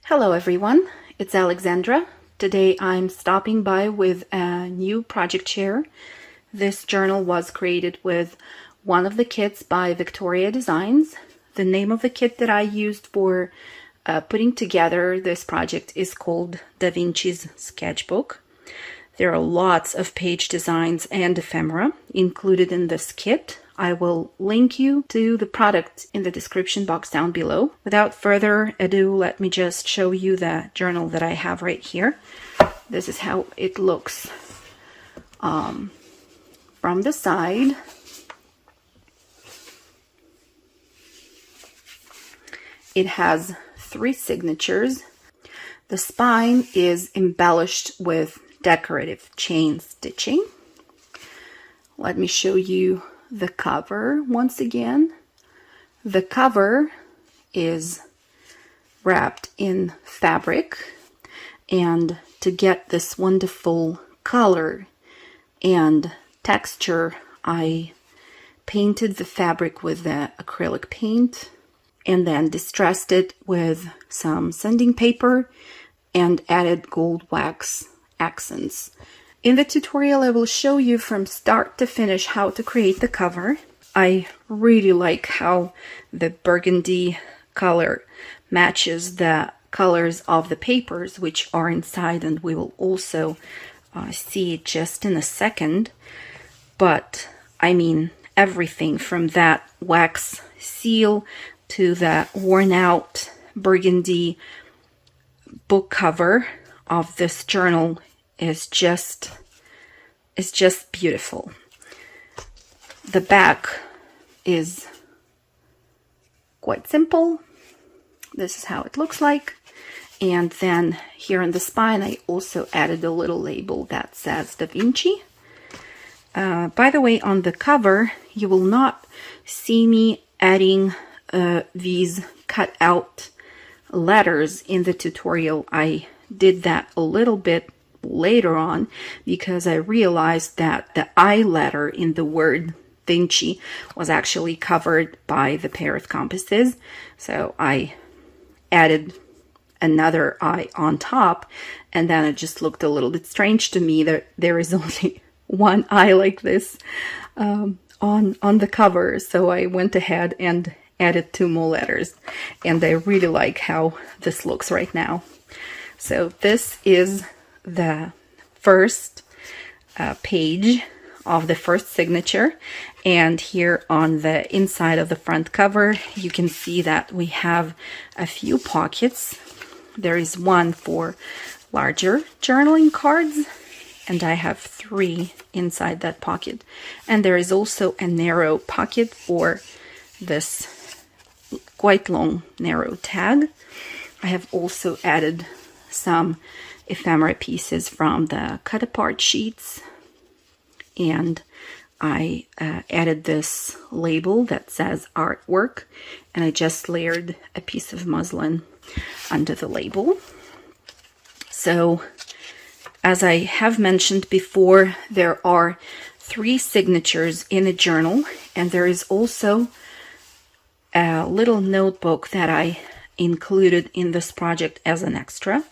Hello everyone, it's Alexandra. Today I'm stopping by with a new project share. This journal was created with one of the kits by Vectoria Designs. The name of the kit that I used for putting together this project is called Da Vinci's Sketchbook. There are lots of page designs and ephemera included in this kit. I will link you to the product in the description box down below. Without further ado, let me just show you the journal that I have right here. This is how it looks from the side. It has 3 signatures. The spine is embellished with decorative chain stitching. Let me show you the cover once again. The cover is wrapped in fabric, and to get this wonderful color and texture, I painted the fabric with the acrylic paint and then distressed it with some sanding paper and added gold wax accents. In the tutorial, I will show you from start to finish how to create the cover. I really like how the burgundy color matches the colors of the papers which are inside, and we will also see it just in a second. But I mean, everything from that wax seal to the worn out burgundy book cover of this journal is just beautiful. The back is quite simple. This is how it looks like. And then here on the spine, I also added a little label that says Da Vinci. By the way, on the cover, you will not see me adding these cut out letters in the tutorial. I did that a little bit later on because I realized that the I letter in the word Vinci was actually covered by the pair of compasses. So I added another I on top, and then it just looked a little bit strange to me that there is only one I like this on the cover. So I went ahead and added 2 more letters, and I really like how this looks right now. So this is the first page of the first signature, and here on the inside of the front cover you can see that we have a few pockets. There is one for larger journaling cards, and I have 3 inside that pocket, and there is also a narrow pocket for this quite long narrow tag. I have also added some ephemera pieces from the cut apart sheets, and I added this label that says artwork, and I just layered a piece of muslin under the label. So as I have mentioned before, there are 3 signatures in a journal, and there is also a little notebook that I included in this project as an extra.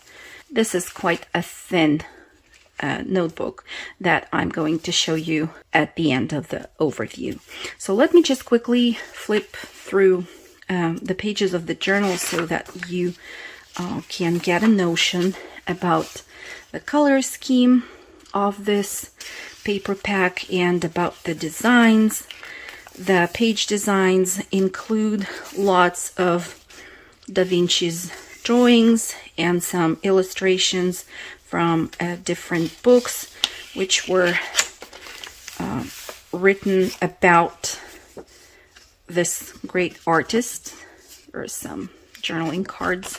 This is quite a thin notebook that I'm going to show you at the end of the overview. So let me just quickly flip through the pages of the journal so that you can get a notion about the color scheme of this paper pack and about the designs. The page designs include lots of Da Vinci's drawings and some illustrations from different books which were written about this great artist. There are some journaling cards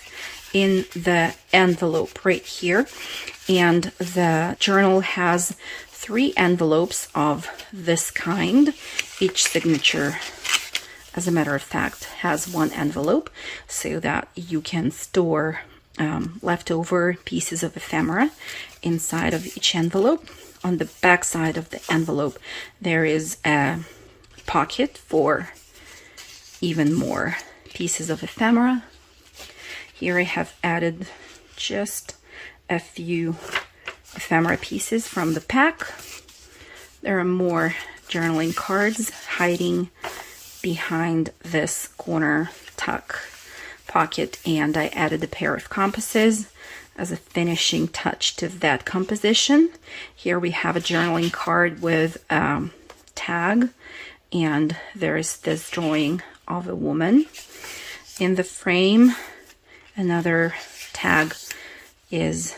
in the envelope right here, and the journal has 3 envelopes of this kind. Each signature, as a matter of fact, has 1 envelope so that you can store leftover pieces of ephemera inside of each envelope. On the back side of the envelope, there is a pocket for even more pieces of ephemera. Here I have added just a few ephemera pieces from the pack. There are more journaling cards hiding behind this corner tuck pocket, and I added a pair of compasses as a finishing touch to that composition. Here we have a journaling card with a tag, and there's this drawing of a woman. In the frame, another tag is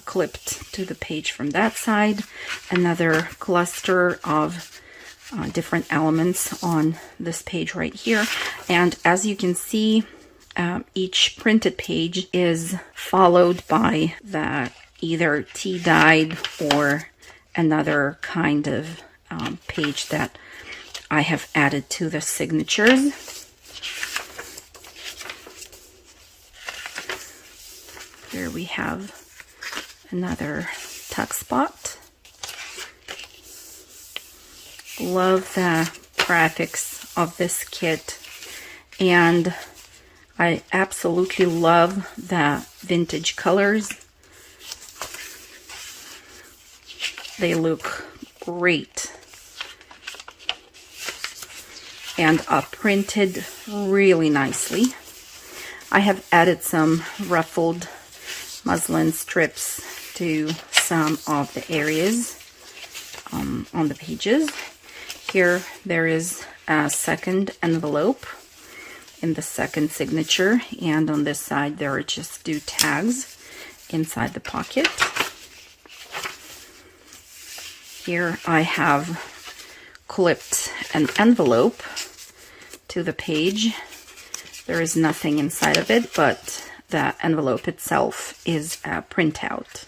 clipped to the page from that side. Another cluster of different elements on this page right here. And as you can see, each printed page is followed by the either tea-dyed or another kind of page that I have added to the signatures. Here we have another tuck spot. Love the graphics of this kit, and I absolutely love the vintage colors. They look great and are printed really nicely. I have added some ruffled muslin strips to some of the areas on the pages. Here there is a second envelope in the second signature, and on this side there are just 2 tags inside the pocket. Here I have clipped an envelope to the page. There is nothing inside of it, but the envelope itself is a printout,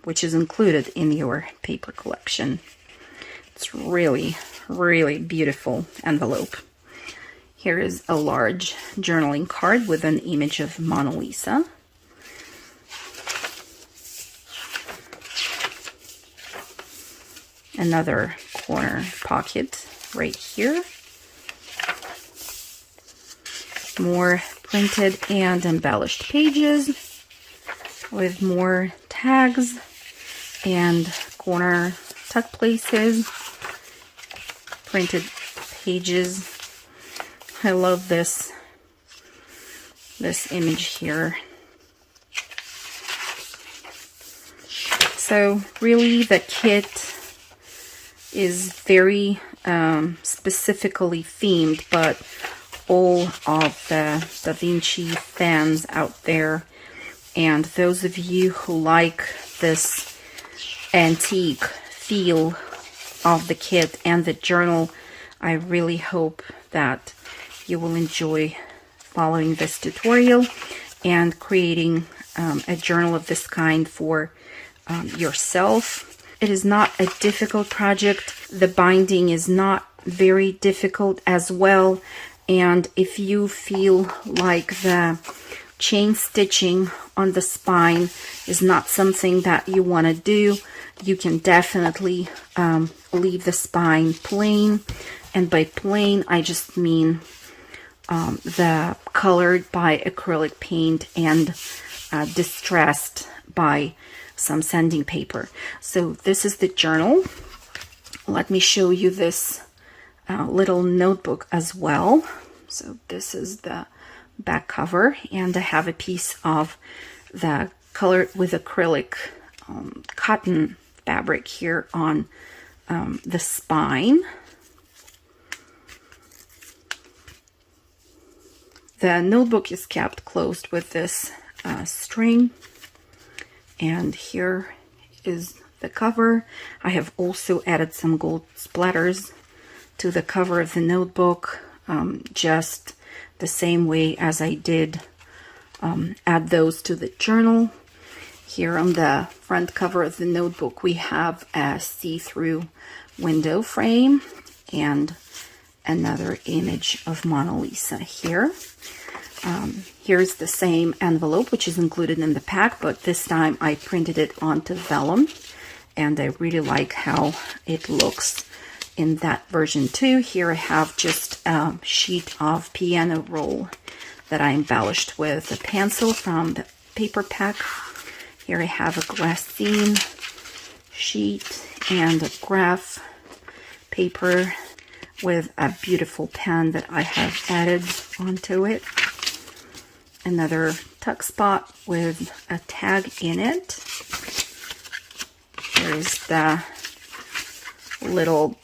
which is included in your paper collection. It's really, really beautiful envelope. Here is a large journaling card with an image of Mona Lisa. Another corner pocket right here. More printed and embellished pages with more tags and corner tuck places, printed pages. I love this image here. So really the kit is very specifically themed, but all of the Da Vinci fans out there, and those of you who like this antique feel of the kit and the journal, I really hope that you will enjoy following this tutorial and creating a journal of this kind for yourself. It is not a difficult project. The binding is not very difficult as well. And if you feel like the chain stitching on the spine is not something that you want to do, you can definitely leave the spine plain. And by plain, I just mean the colored by acrylic paint and distressed by some sanding paper. So this is the journal. Let me show you this little notebook as well. So this is the back cover, and I have a piece of the colored with acrylic cotton fabric here on the spine. The notebook is kept closed with this string, and here is the cover. I have also added some gold splatters to the cover of the notebook, just the same way as I did add those to the journal. Here on the front cover of the notebook we have a see-through window frame and another image of Mona Lisa here. Here's the same envelope which is included in the pack, but this time I printed it onto vellum, and I really like how it looks in that version too. Here I have just a sheet of piano roll that I embellished with a pencil from the paper pack. Here I have a glassine sheet and a graph paper with a beautiful pen that I have added onto it. Another tuck spot with a tag in it. Here's the little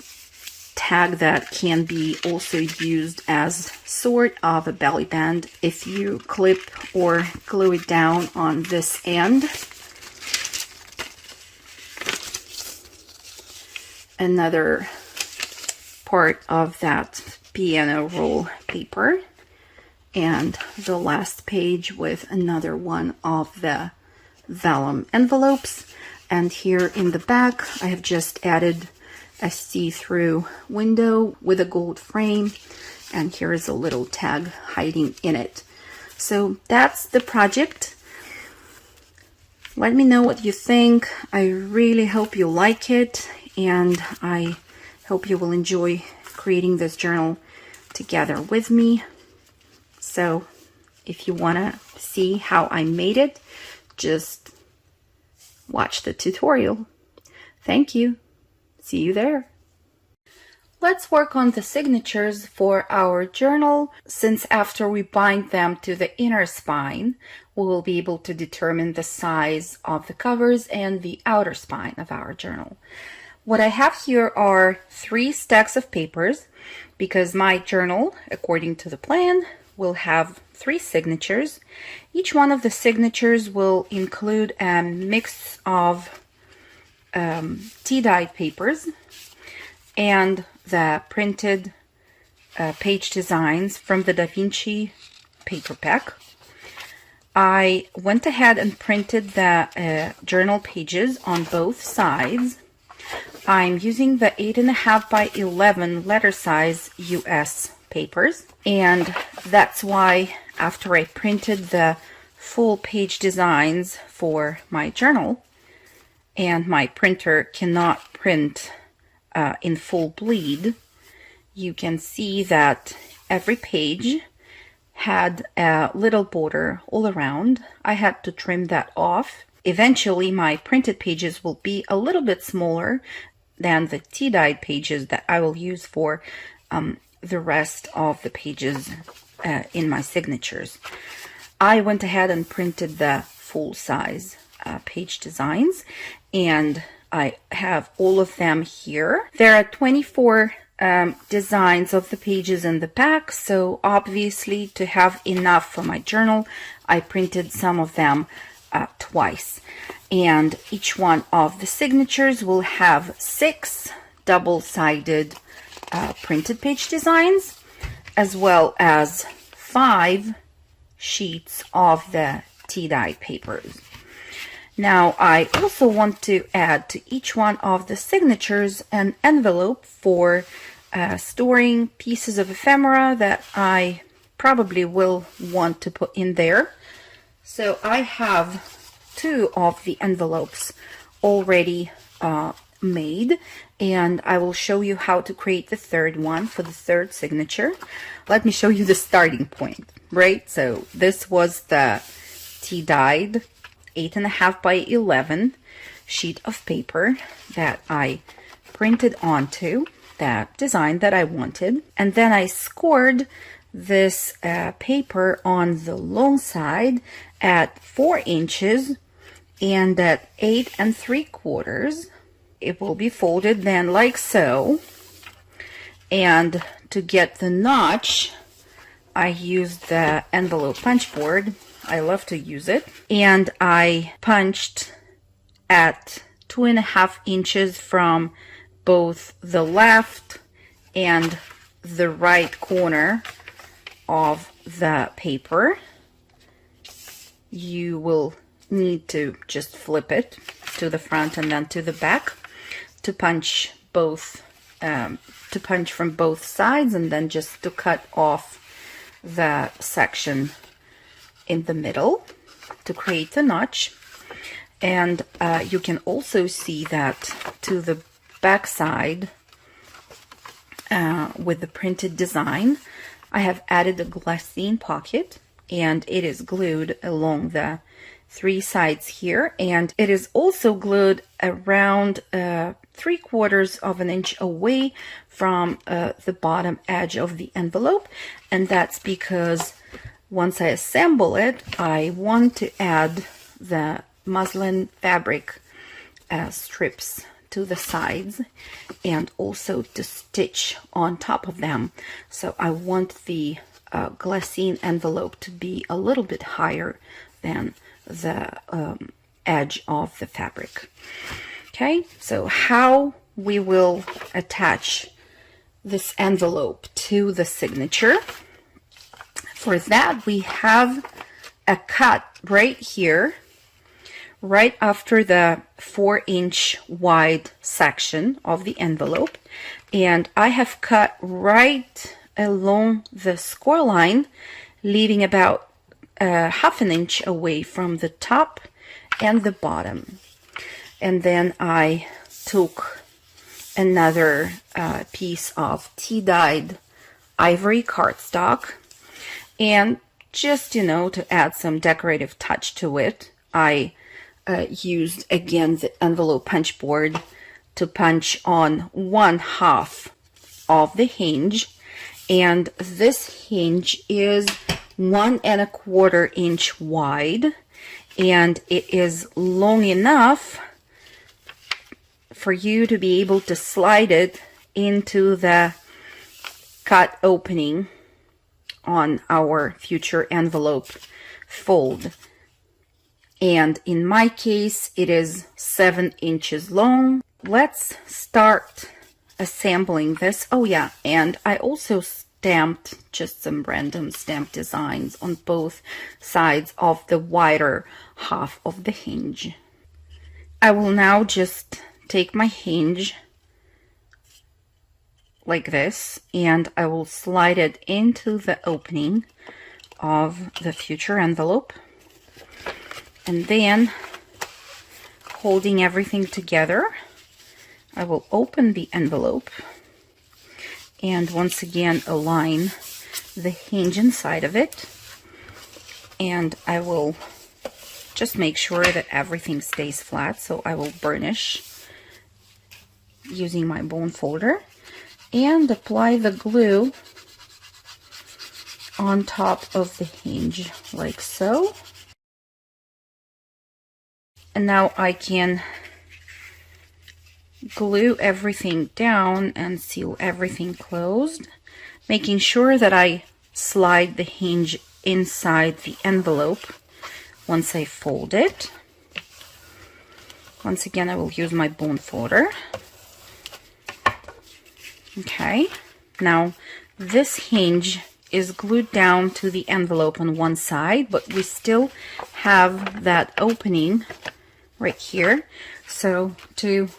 tag that can be also used as sort of a belly band if you clip or glue it down on this end. Another part of that piano roll paper, and the last page with another one of the vellum envelopes. And here in the back I have just added a see-through window with a gold frame, and here is a little tag hiding in it. So that's the project. Let me know what you think. I really hope you like it, and I hope you will enjoy creating this journal together with me. So if you want to see how I made it, just watch the tutorial. Thank you. See you there. Let's work on the signatures for our journal, since after we bind them to the inner spine, we will be able to determine the size of the covers and the outer spine of our journal. What I have here are 3 stacks of papers, because my journal, according to the plan, will have 3 signatures. Each one of the signatures will include a mix of tea-dyed papers and the printed page designs from the Vinci paper pack. I went ahead and printed the journal pages on both sides. I'm using the 8.5 by 11 letter size US papers, and that's why after I printed the full page designs for my journal, and my printer cannot print in full bleed, you can see that every page had a little border all around. I had to trim that off. Eventually my printed pages will be a little bit smaller than the tea-dyed pages that I will use for the rest of the pages in my signatures. I went ahead and printed the full-size page designs, and I have all of them here. There are 24 designs of the pages in the back, so obviously to have enough for my journal, I printed some of them twice. And each one of the signatures will have 6 double-sided printed page designs, as well as 5 sheets of the tea-dyed papers. Now I also want to add to each one of the signatures an envelope for storing pieces of ephemera that I probably will want to put in there. So I have 2 of the envelopes already made, and I will show you how to create the third one for the third signature. Let me show you the starting point, right? So this was the tea-dyed 8.5 by 11 sheet of paper that I printed onto that design that I wanted, and then I scored this paper on the long side at 4 inches and at 8 3/4. It will be folded then like so, and to get the notch I used the envelope punch board. I love to use it, and I punched at 2.5 inches from both the left and the right corner of the paper. You will need to just flip it to the front and then to the back to punch both, to punch from both sides, and then just to cut off the section in the middle to create the notch. And you can also see that to the back side with the printed design, I have added a glassine pocket and it is glued along the 3 sides here, and it is also glued around 3/4 of an inch away from the bottom edge of the envelope. And that's because once I assemble it, I want to add the muslin fabric strips to the sides and also to stitch on top of them. So I want the glassine envelope to be a little bit higher than the edge of the fabric. Okay, so how we will attach this envelope to the signature. For that, we have a cut right here, right after the 4-inch wide section of the envelope, and I have cut right along the score line, leaving about 1/2 inch away from the top and the bottom. And then I took another piece of tea-dyed ivory cardstock, and just, you know, to add some decorative touch to it, I used again the envelope punch board to punch on 1/2 of the hinge, and this hinge is 1 1/4 inch wide, and it is long enough for you to be able to slide it into the cut opening on our future envelope fold. And in my case, it is 7 inches long. Let's start assembling this. Oh yeah, and I also stamped just some random stamp designs on both sides of the wider half of the hinge. I will now just take my hinge like this, and I will slide it into the opening of the future envelope, and then holding everything together, I will open the envelope and once again align the hinge inside of it, and I will just make sure that everything stays flat. So I will burnish using my bone folder and apply the glue on top of the hinge like so. And now I can glue everything down and seal everything closed, making sure that I slide the hinge inside the envelope once I fold it. Once again, I will use my bone folder. Okay, now this hinge is glued down to the envelope on one side, but we still have that opening right here. So to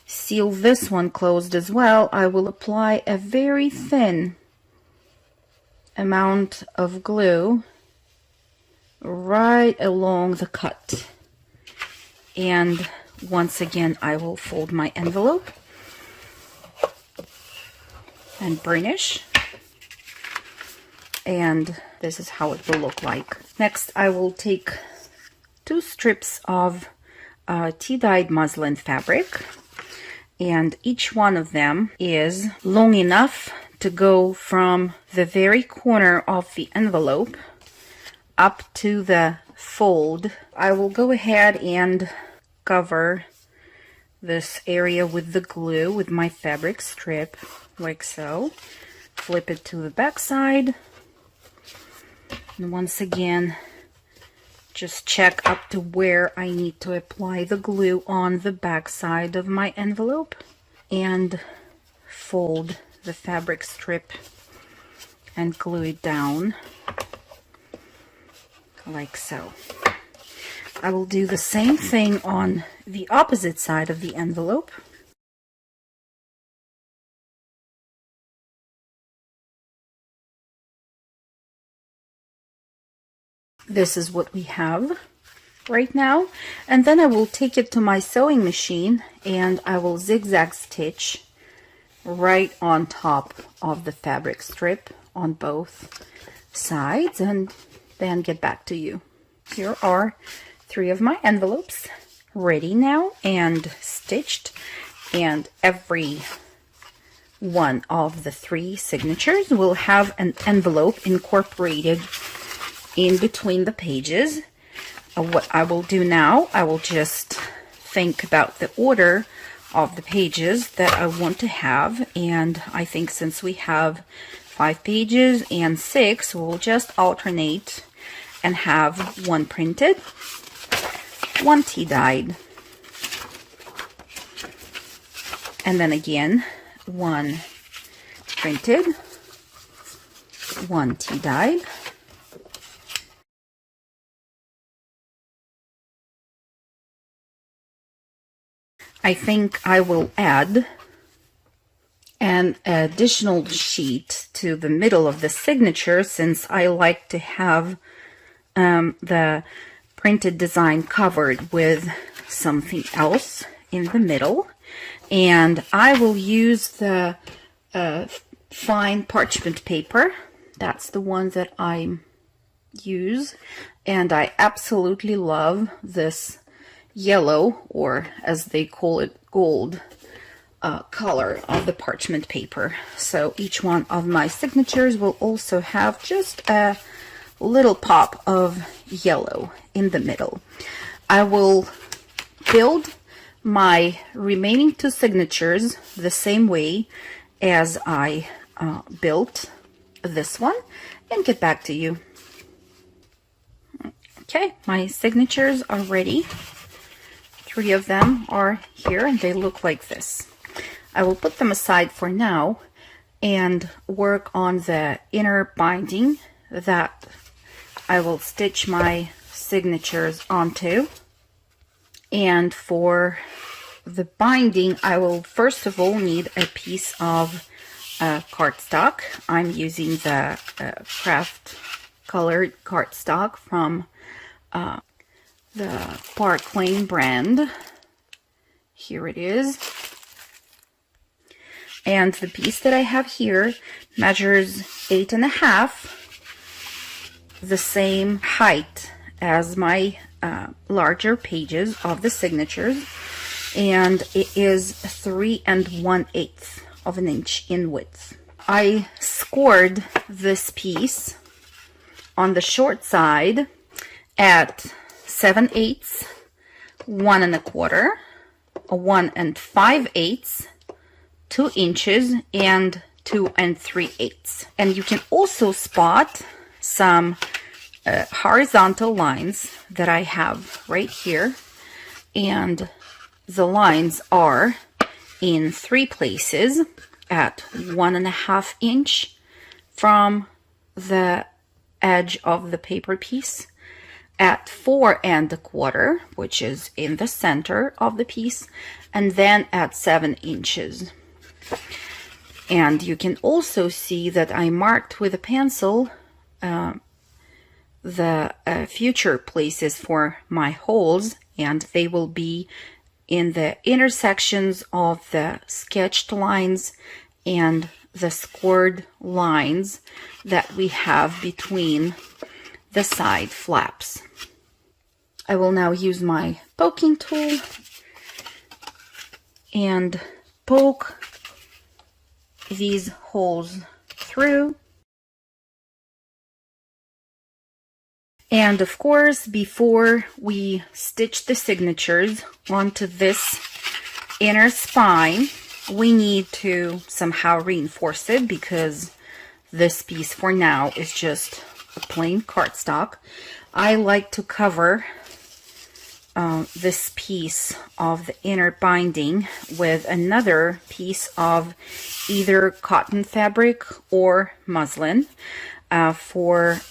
seal this one closed as well, I will apply a very thin amount of glue right along the cut. And once again, I will fold my envelope and burnish, and this is how it will look like. Next, I will take 2 strips of tea-dyed muslin fabric, and each one of them is long enough to go from the very corner of the envelope up to the fold. I will go ahead and cover this area with the glue with my fabric strip like so. Flip it to the back side, and once again just check up to where I need to apply the glue on the back side of my envelope, and fold the fabric strip and glue it down like so. I will do the same thing on the opposite side of the envelope. This is what we have right now, and then I will take it to my sewing machine and I will zigzag stitch right on top of the fabric strip on both sides, and then get back to you. Here are 3 of my envelopes ready now and stitched, and every one of the 3 signatures will have an envelope incorporated in between the pages. What I will do now, I will just think about the order of the pages that I want to have, and I think since we have 5 pages and 6, we'll just alternate and have 1 printed, 1 tea-dyed, and then again 1 printed, 1 tea-dyed, I think I will add an additional sheet to the middle of the signature, since I like to have the printed design covered with something else in the middle. And I will use the fine parchment paper. That's the one that I use, and I absolutely love this yellow, or as they call it, gold color of the parchment paper. So each one of my signatures will also have just a little pop of yellow in the middle. I will build my remaining 2 signatures the same way as I built this one and get back to you. Okay, my signatures are ready. 3 of them are here and they look like this. I will put them aside for now and work on the inner binding that I will stitch my signatures onto. And for the binding, I will first of all need a piece of cardstock. I'm using the craft colored cardstock from the Park Lane brand. Here it is. And the piece that I have here measures 8.5, the same height as my larger pages of the signatures, and it is 3 1/8 of an inch in width. I scored this piece on the short side at 7/8, 1 1/4, 1 5/8, 2 inches, and 2 3/8. And you can also spot some horizontal lines that I have right here, and the lines are in 3 places at 1.5 inch from the edge of the paper piece, at 4 1/4, which is in the center of the piece, and then at 7 inches. And you can also see that I marked with a pencil the future places for my holes, and they will be in the intersections of the sketched lines and the scored lines that we have between the side flaps. I will now use my poking tool and poke these holes through. And of course, before we stitch the signatures onto this inner spine, we need to somehow reinforce it, because this piece for now is just a plain cardstock. I like to cover this piece of the inner binding with another piece of either cotton fabric or muslin. For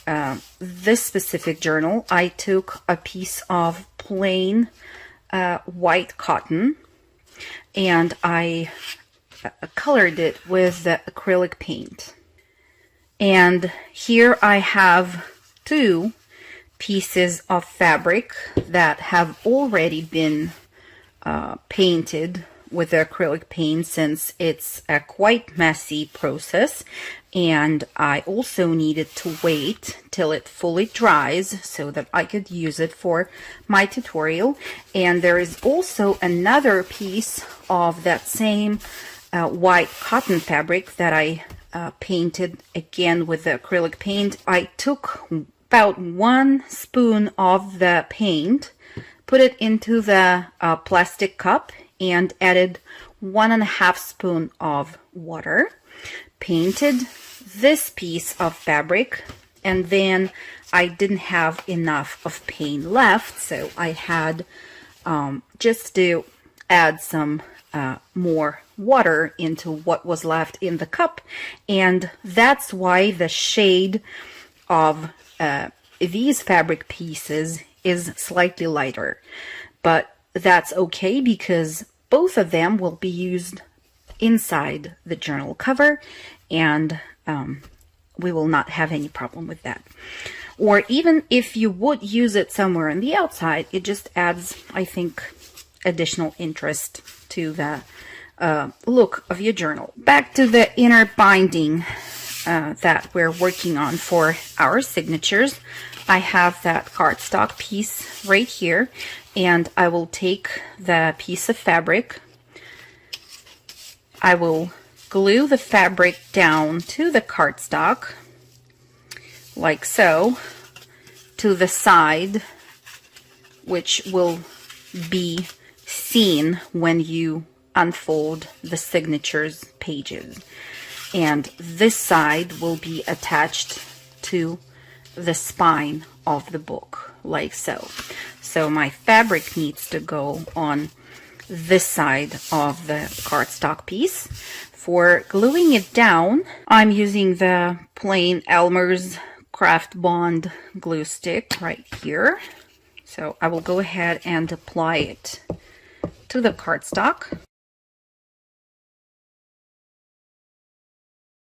this specific journal, I took a piece of plain white cotton and I colored it with the acrylic paint. And here I have 2 pieces of fabric that have already been painted with the acrylic paint since it's a quite messy process, and I also needed to wait till it fully dries so that I could use it for my tutorial. And there is also another piece of that same white cotton fabric that I painted again with the acrylic paint. I took about 1 spoon of the paint, put it into the plastic cup, and added 1.5 spoon of water, painted this piece of fabric, and then I didn't have enough of paint left, so I had just to add some more water into what was left in the cup, and that's why the shade of these fabric pieces is slightly lighter. But that's okay because both of them will be used inside the journal cover, and we will not have any problem with that. Or even if you would use it somewhere on the outside, it just adds, I think, additional interest to the look of your journal. Back to the inner binding that we're working on for our signatures. I have that cardstock piece right here, and I will take the piece of fabric. I will glue the fabric down to the cardstock, like so, to the side, which will be seen when you unfold the signatures pages. And this side will be attached to the spine of the book, like so. So my fabric needs to go on this side of the cardstock piece. For gluing it down, I'm using the plain Elmer's Craft Bond glue stick right here. So I will go ahead and apply it to the cardstock.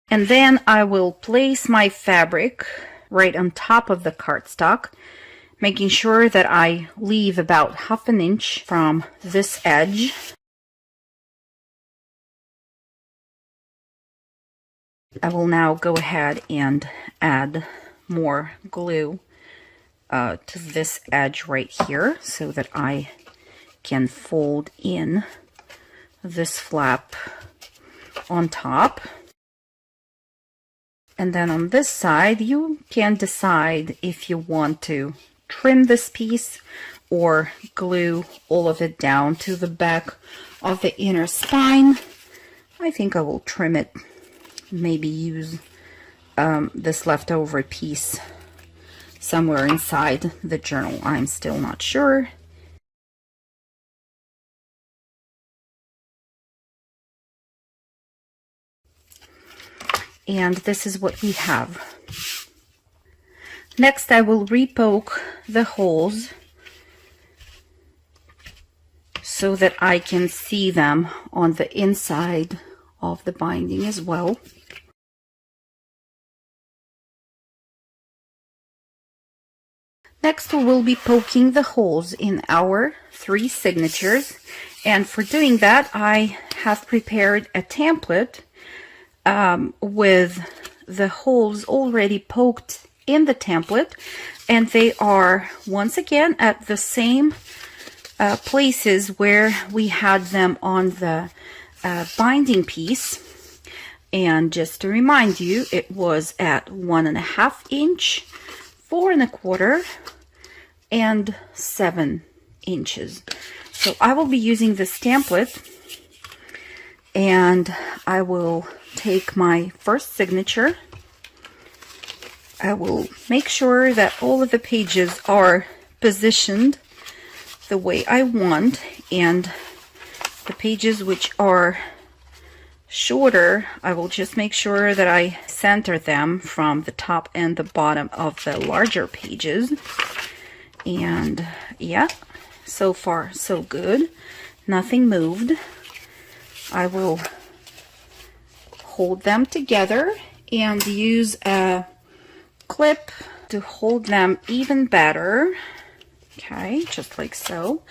And then I will place my fabric right on top of the cardstock, making sure that I leave about 1/2 inch from this edge. I will now go ahead and add more glue to this edge right here so that I can fold in this flap on top. And then on this side, you can decide if you want to trim this piece or glue all of it down to the back of the inner spine. I think I will trim it, maybe use this leftover piece somewhere inside the journal. I'm still not sure. And this is what we have. Next, I will repoke the holes so that I can see them on the inside of the binding as well. Next, we will be poking the holes in our 3 signatures, and for doing that, I have prepared a template with the holes already poked in the template, and they are once again at the same places where we had them on the binding piece. And just to remind you, it was at 1.5 inch, 4.25, and 7 inches. So I will be using this template, and I will take my first signature. I will make sure that all of the pages are positioned the way I want, and the pages which are shorter, I will just make sure that I center them from the top and the bottom of the larger pages. And yeah, so far so good. Nothing moved. I will hold them together and use a clip to hold them even better. Okay, just like so.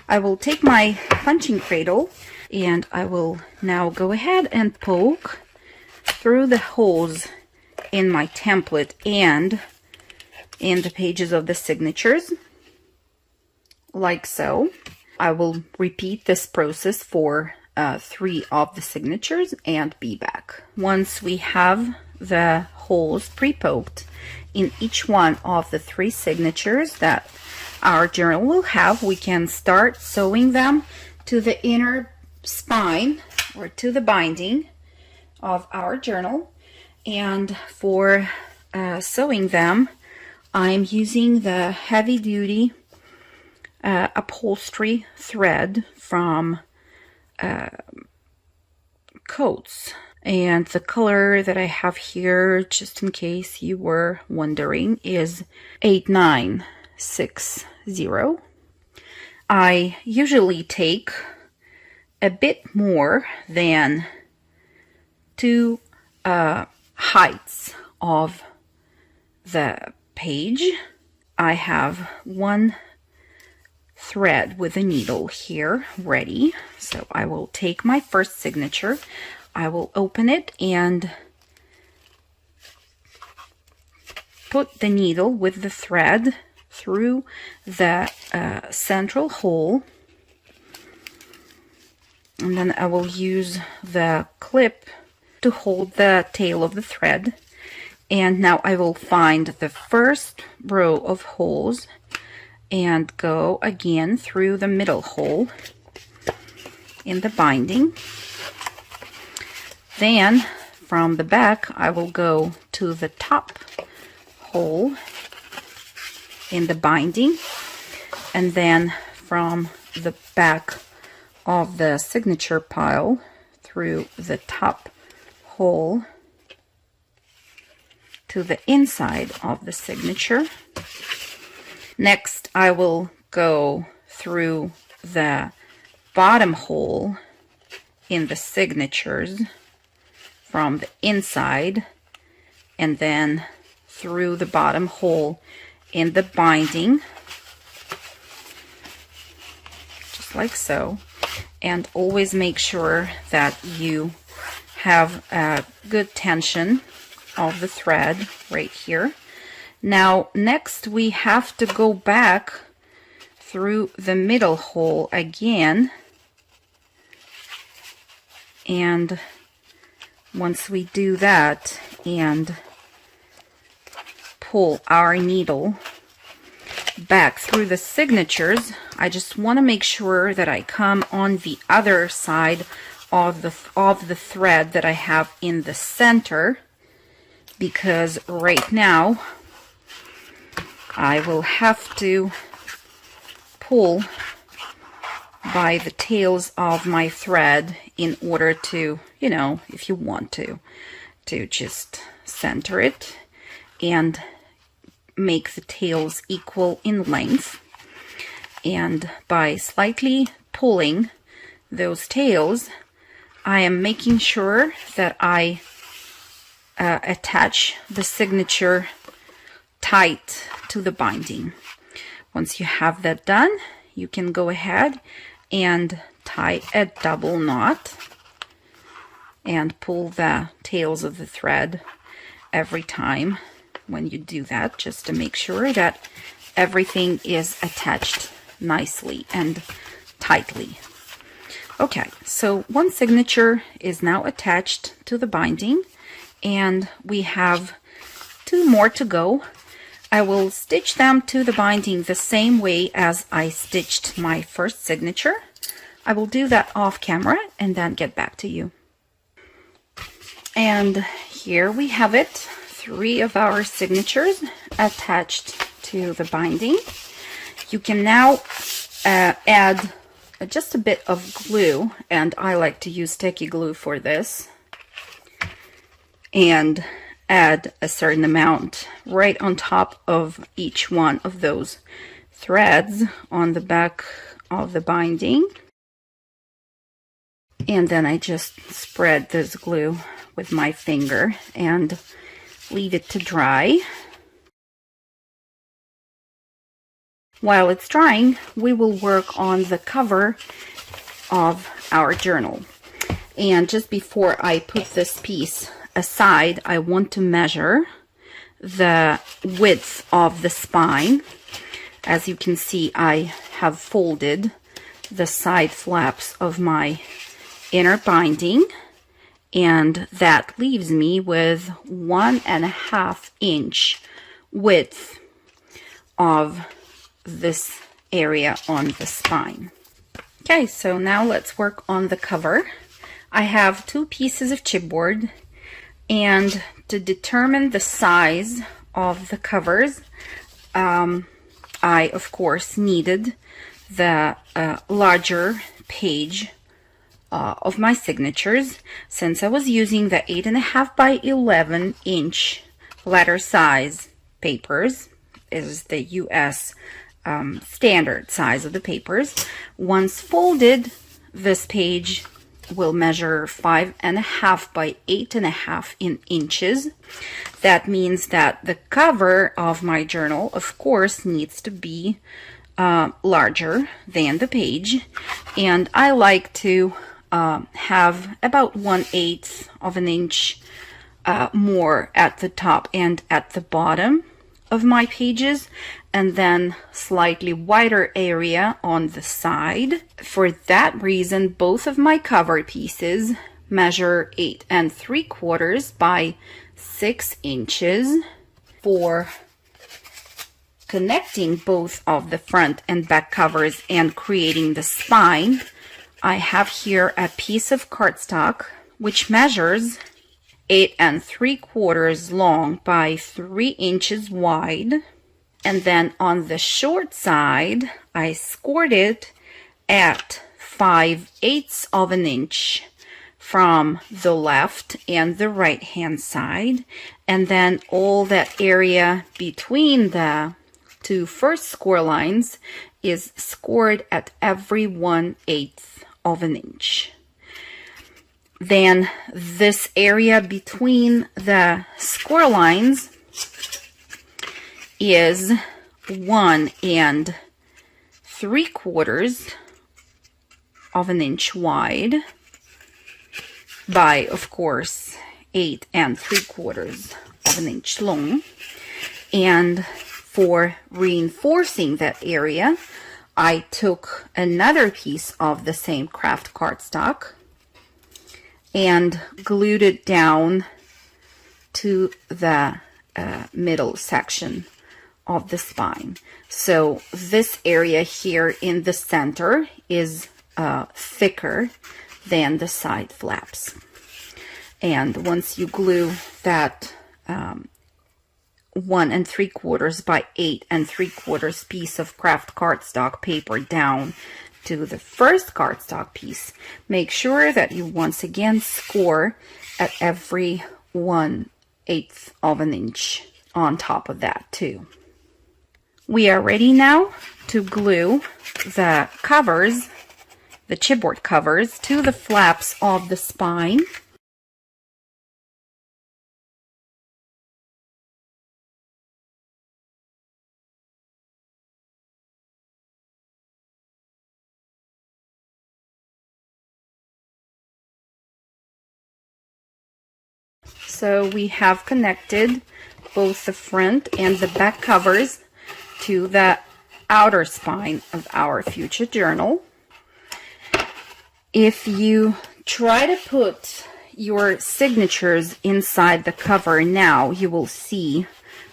I will take my punching cradle And I will now go ahead and poke through the holes in my template and in the pages of the signatures, like so. I will repeat this process for 3 of the signatures and be back. Once we have the holes pre-poked in each one of the 3 signatures that our journal will have, we can start sewing them to the inner spine or to the binding of our journal. And for sewing them, I'm using the heavy duty upholstery thread from Coats, and the color that I have here, just in case you were wondering, is 8960. I usually take a bit more than 2 heights of the page. I have 1 thread with a needle here ready, so I will take my first signature, I will open it and put the needle with the thread through the central hole, and then I will use the clip to hold the tail of the thread. And now I will find the first row of holes and go again through the middle hole in the binding. Then from the back I will go to the top hole in the binding, and then from the back of the signature pile through the top hole to the inside of the signature. Next, I will go through the bottom hole in the signatures from the inside, and then through the bottom hole in the binding, just like so. And always make sure that you have a good tension of the thread right here. Now next we have to go back through the middle hole again, and once we do that and pull our needle back through the signatures, I just want to make sure that I come on the other side of the thread that I have in the center, because right now I will have to pull by the tails of my thread in order to, you know, if you want to just center it and make the tails equal in length. And by slightly pulling those tails, I am making sure that I attach the signature tight to the binding. Once you have that done, you can go ahead and tie a double knot and pull the tails of the thread every time when you do that, just to make sure that everything is attached nicely and tightly. Okay, so one signature is now attached to the binding, and we have 2 more to go. I will stitch them to the binding the same way as I stitched my first signature. I will do that off camera and then get back to you. And here we have it, 3 of our signatures attached to the binding. You can now add just a bit of glue, and I like to use sticky glue for this, and add a certain amount right on top of each one of those threads on the back of the binding. And then I just spread this glue with my finger and leave it to dry. While it's drying, we will work on the cover of our journal. And just before I put this piece aside, I want to measure the width of the spine. As you can see, I have folded the side flaps of my inner binding, and that leaves me with 1.5 inch width of this area on the spine. Okay, so now let's work on the cover. I have 2 pieces of chipboard, and to determine the size of the covers, I of course needed the larger page of my signatures, since I was using the 8.5 by 11 inch letter size papers. Is the US standard size of the papers. Once folded, this page will measure 5.5 by 8.5 inches. That means that the cover of my journal, of course, needs to be larger than the page, and I like to have about 1/8 of an inch more at the top and at the bottom of my pages, and then slightly wider area on the side. For that reason, both of my cover pieces measure 8.75 by 6 inches. For connecting both of the front and back covers and creating the spine, I have here a piece of cardstock which measures 8.75 long by 3 inches wide. And then on the short side, I scored it at 5/8 of an inch from the left and the right hand side. And then all that area between the 2 first score lines is scored at every 1/8 of an inch. Then this area between the score lines is 1.75 of an inch wide by, of course, 8.75 of an inch long. And for reinforcing that area, I took another piece of the same craft cardstock and glued it down to the middle section of the spine. So this area here in the center is thicker than the side flaps. And once you glue that 1.75 by 8.75 piece of craft cardstock paper down to the first cardstock piece, make sure that you once again score at every 1/8 of an inch on top of that too. We are ready now to glue the covers, the chipboard covers, to the flaps of the spine. So we have connected both the front and the back covers to the outer spine of our future journal. If you try to put your signatures inside the cover now, you will see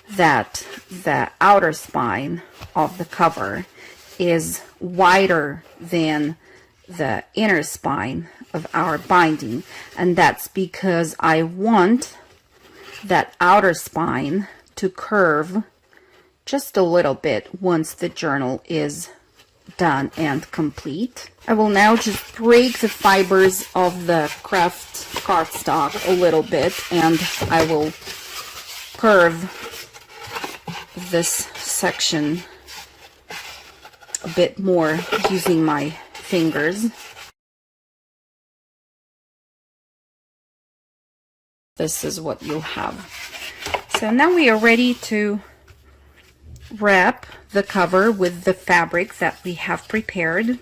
that the outer spine of the cover is wider than the inner spine of our binding, and that's because I want that outer spine to curve just a little bit once the journal is done and complete. I will now just break the fibers of the craft cardstock a little bit, and I will curve this section a bit more using my fingers. This is what you'll have. So now we are ready to wrap the cover with the fabric that we have prepared.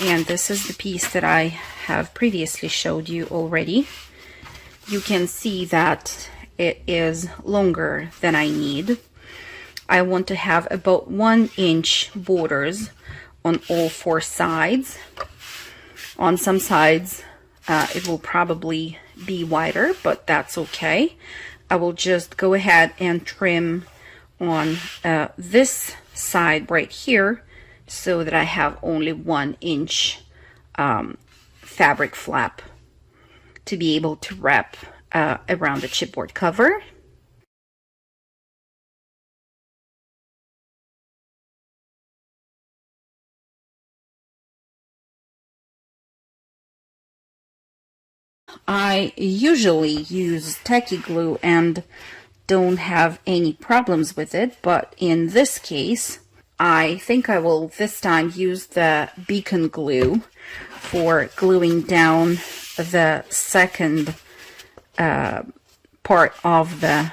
And this is the piece that I have previously showed you already. You can see that it is longer than I need. I want to have about 1 inch borders on all 4 sides. On some sides, it will probably be wider, but that's okay. I will just go ahead and trim on this side right here so that I have only 1 inch fabric flap to be able to wrap around the chipboard cover. I usually use tacky glue and don't have any problems with it, but in this case, I think I will this time use the beacon glue for gluing down the second part of the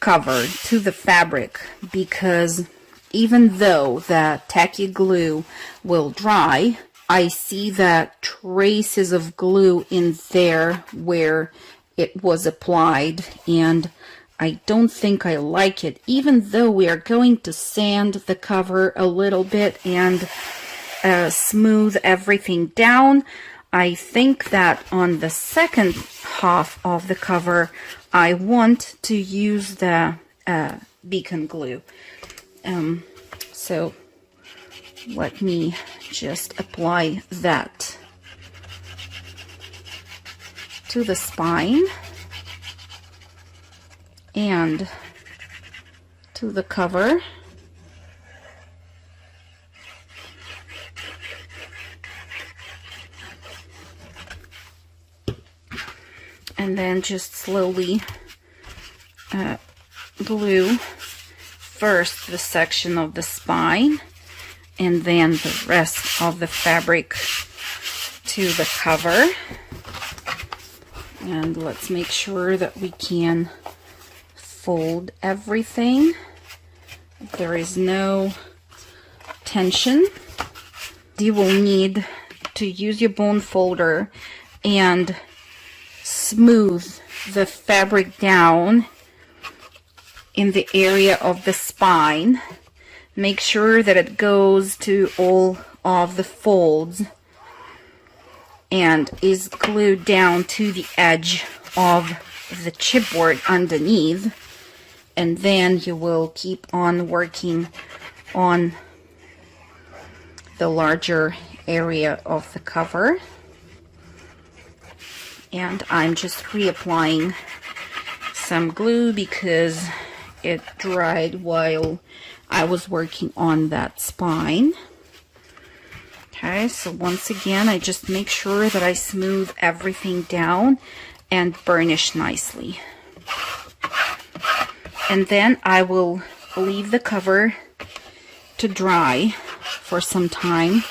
cover to the fabric, because even though the tacky glue will dry, I see that traces of glue in there where it was applied, and I don't think I like it. Even though we are going to sand the cover a little bit and smooth everything down, I think that on the second half of the cover I want to use the beacon glue. So let me just apply that to the spine and to the cover. And then just slowly glue first the section of the spine and then the rest of the fabric to the cover. And let's make sure that we can fold everything. There is no tension. You will need to use your bone folder and smooth the fabric down in the area of the spine. Make sure that it goes to all of the folds and is glued down to the edge of the chipboard underneath, and then you will keep on working on the larger area of the cover. And I'm just reapplying some glue because it dried while I was working on that spine. Okay, so once again, I just make sure that I smooth everything down and burnish nicely. And then I will leave the cover to dry for some time.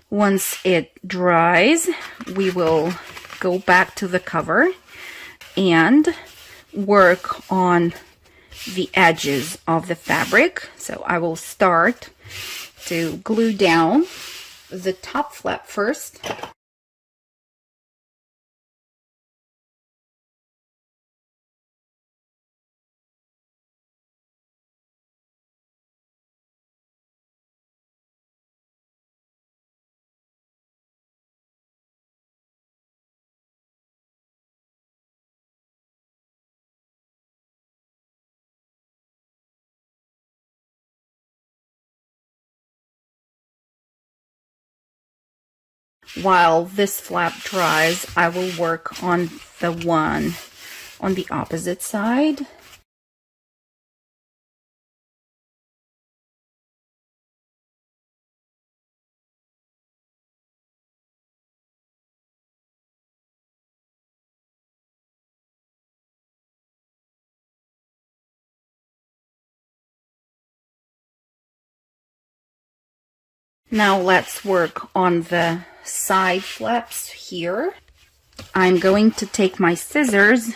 Once it dries, we will go back to the cover and work on the edges of the fabric. So I will start to glue down the top flap first. While this flap dries, I will work on the one on the opposite side. Now let's work on the side flaps here. I'm going to take my scissors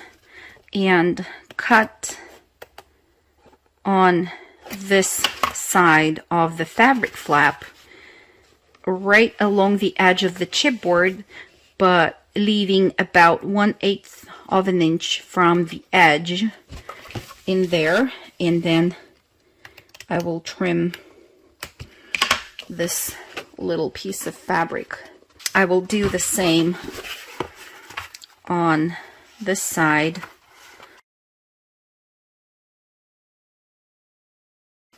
and cut on this side of the fabric flap right along the edge of the chipboard, but leaving about 1/8 of an inch from the edge in there. And then I will trim this little piece of fabric. I will do the same on this side.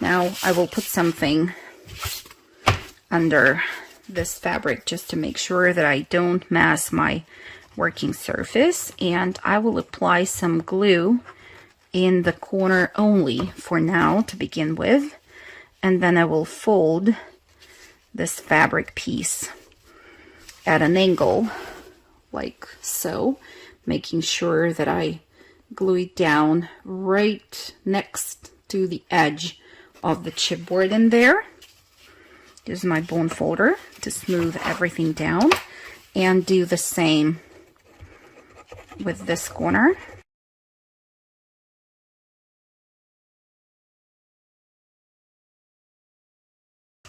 Now I will put something under this fabric just to make sure that I don't mess my working surface, and I will apply some glue in the corner only for now to begin with, and then I will fold this fabric piece at an angle like so, making sure that I glue it down right next to the edge of the chipboard in there. Use my bone folder to smooth everything down, and do the same with this corner.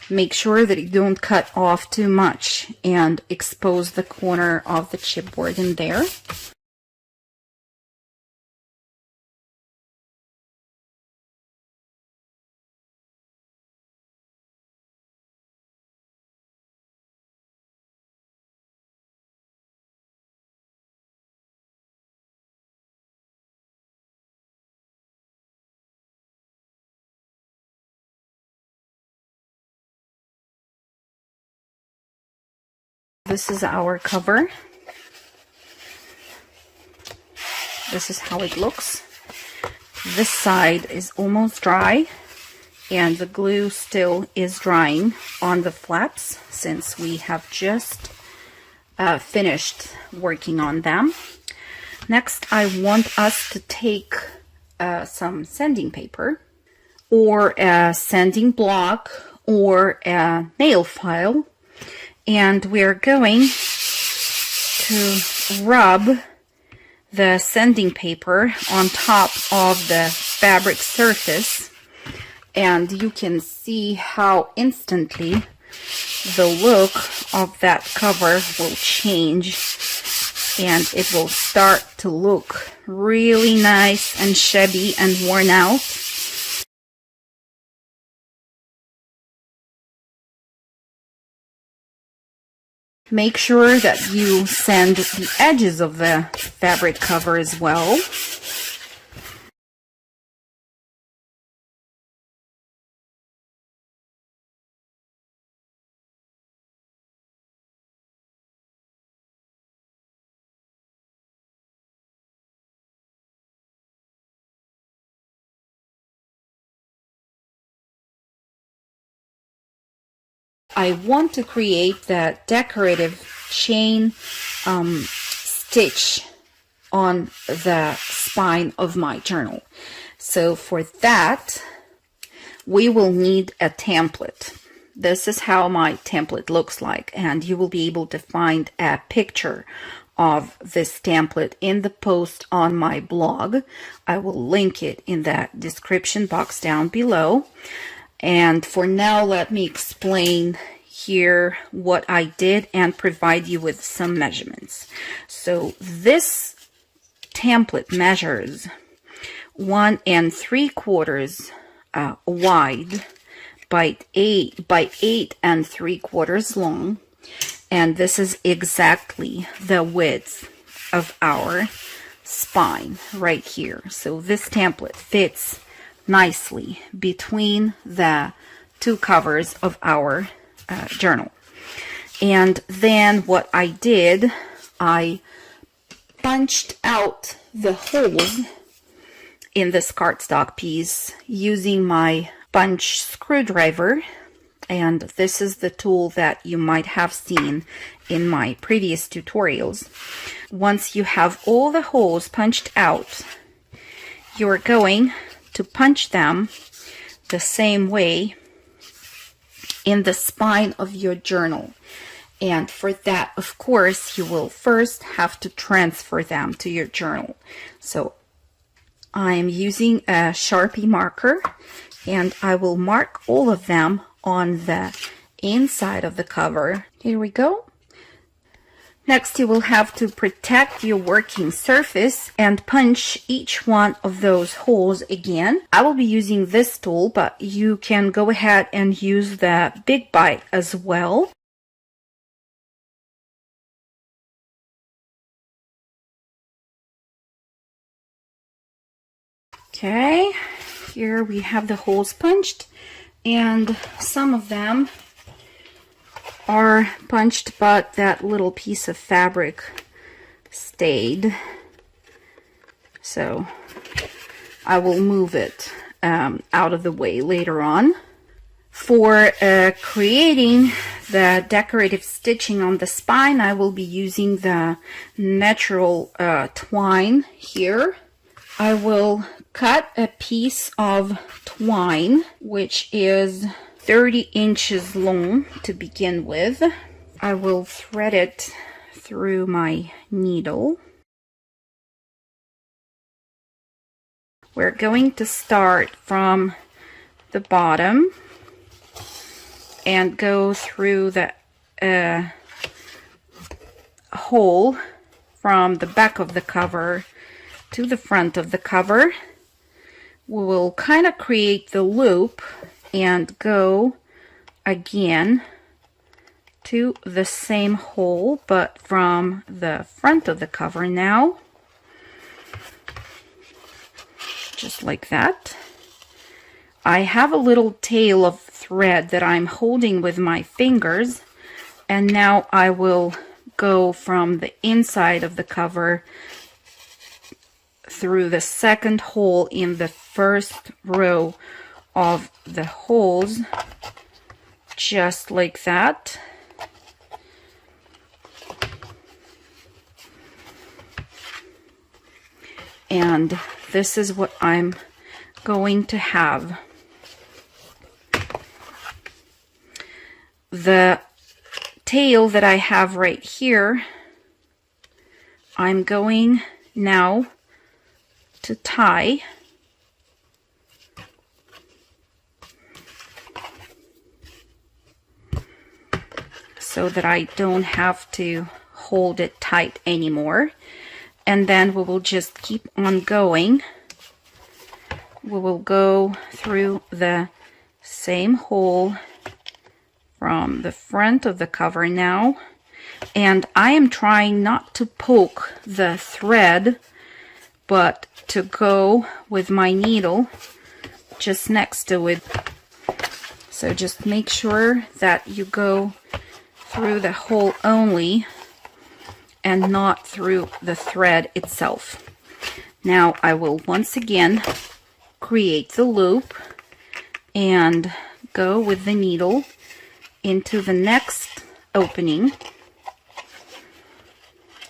Make sure that you don't cut off too much and expose the corner of the chipboard in there. This is our cover. This is how it looks. This side is almost dry, and the glue still is drying on the flaps since we have just finished working on them. Next, I want us to take some sanding paper or a sanding block or a nail file, and we're going to rub the sanding paper on top of the fabric surface, and you can see how instantly the look of that cover will change, and it will start to look really nice and shabby and worn out. Make sure that you sand the edges of the fabric cover as well. I want to create that decorative chain stitch on the spine of my journal. So for that, we will need a template. This is how my template looks like, and you will be able to find a picture of this template in the post on my blog. I will link it in the description box down below. And for now, let me explain here what I did and provide you with some measurements. So this template measures 1 3/4 wide by 8 3/4 long, and this is exactly the width of our spine right here. So this template fits nicely between the two covers of our journal. And then what I did, I punched out the holes in this cardstock piece using my punch screwdriver, and this is the tool that you might have seen in my previous tutorials. Once you have all the holes punched out, you're going to punch them the same way in the spine of your journal. And for that, of course, you will first have to transfer them to your journal. So I'm using a Sharpie marker, and I will mark all of them on the inside of the cover. Here we go. Next, you will have to protect your working surface and punch each one of those holes again. I will be using this tool, but you can go ahead and use the big bite as well. Okay, here we have the holes punched, and some of them are punched, but that little piece of fabric stayed. So I will move it out of the way later on. For creating the decorative stitching on the spine, I will be using the natural twine here. I will cut a piece of twine, which is 30 inches long to begin with. I will thread it through my needle. We're going to start from the bottom and go through the hole from the back of the cover to the front of the cover. We will kind of create the loop and go again to the same hole, but from the front of the cover now, just like that. I have a little tail of thread that I'm holding with my fingers, and now I will go from the inside of the cover through the second hole in the first row of the holes, just like that. And this is what I'm going to have. The tail that I have right here, I'm going now to tie so that I don't have to hold it tight anymore. And then we will just keep on going. We will go through the same hole from the front of the cover now. And I am trying not to poke the thread, but to go with my needle just next to it. So just make sure that you go through the hole only and not through the thread itself. Now I will once again create the loop and go with the needle into the next opening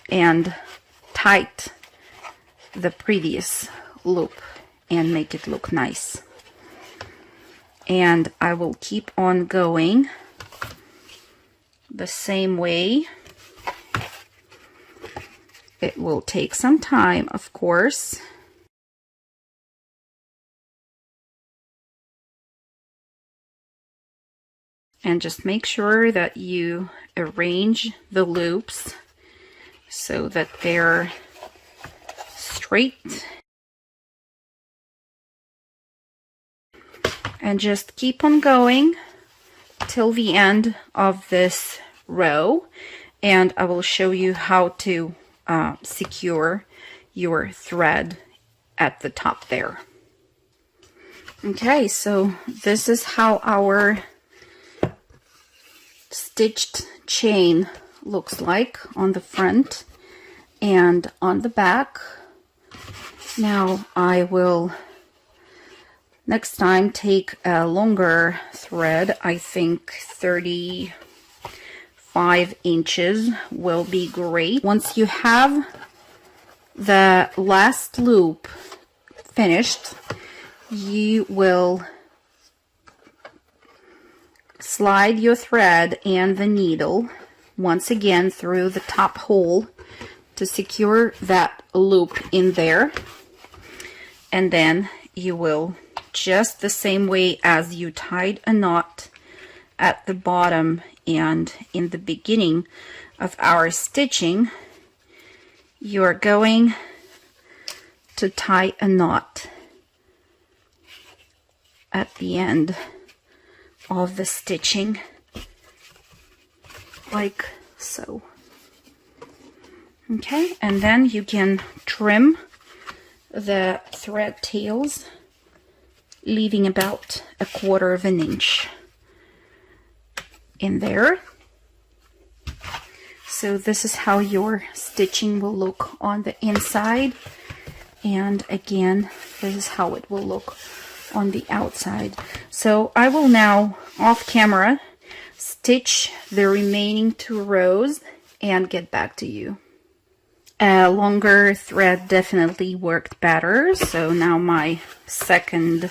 and tight the previous loop and make it look nice. And I will keep on going the same way. It will take some time, of course. And just make sure that you arrange the loops so that they're straight. And just keep on going till the end of this row. And I will show you how to secure your thread at the top there. Okay, so this is how our stitched chain looks like on the front and on the back. Now I will next time take a longer thread. I think 35 inches will be great. Once you have the last loop finished, you will slide your thread and the needle once again through the top hole to secure that loop in there, and then you will, just the same way as you tied a knot at the bottom and in the beginning of our stitching, you're going to tie a knot at the end of the stitching, like so. Okay, and then you can trim the thread tails, leaving about 1/4 of an inch in there. So this is how your stitching will look on the inside, and again, this is how it will look on the outside. So I will now, off camera, stitch the remaining 2 rows and get back to you. A longer thread definitely worked better, so now my second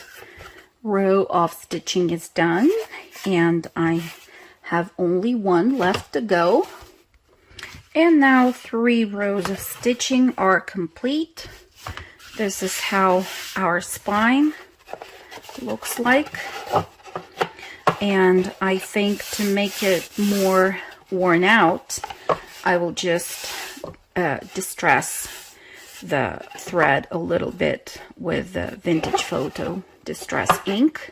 row of stitching is done, and I have only 1 left to go. And now 3 rows of stitching are complete. This is how our spine looks like, and I think to make it more worn out, I will just distress the thread a little bit with the Vintage Photo Distress ink.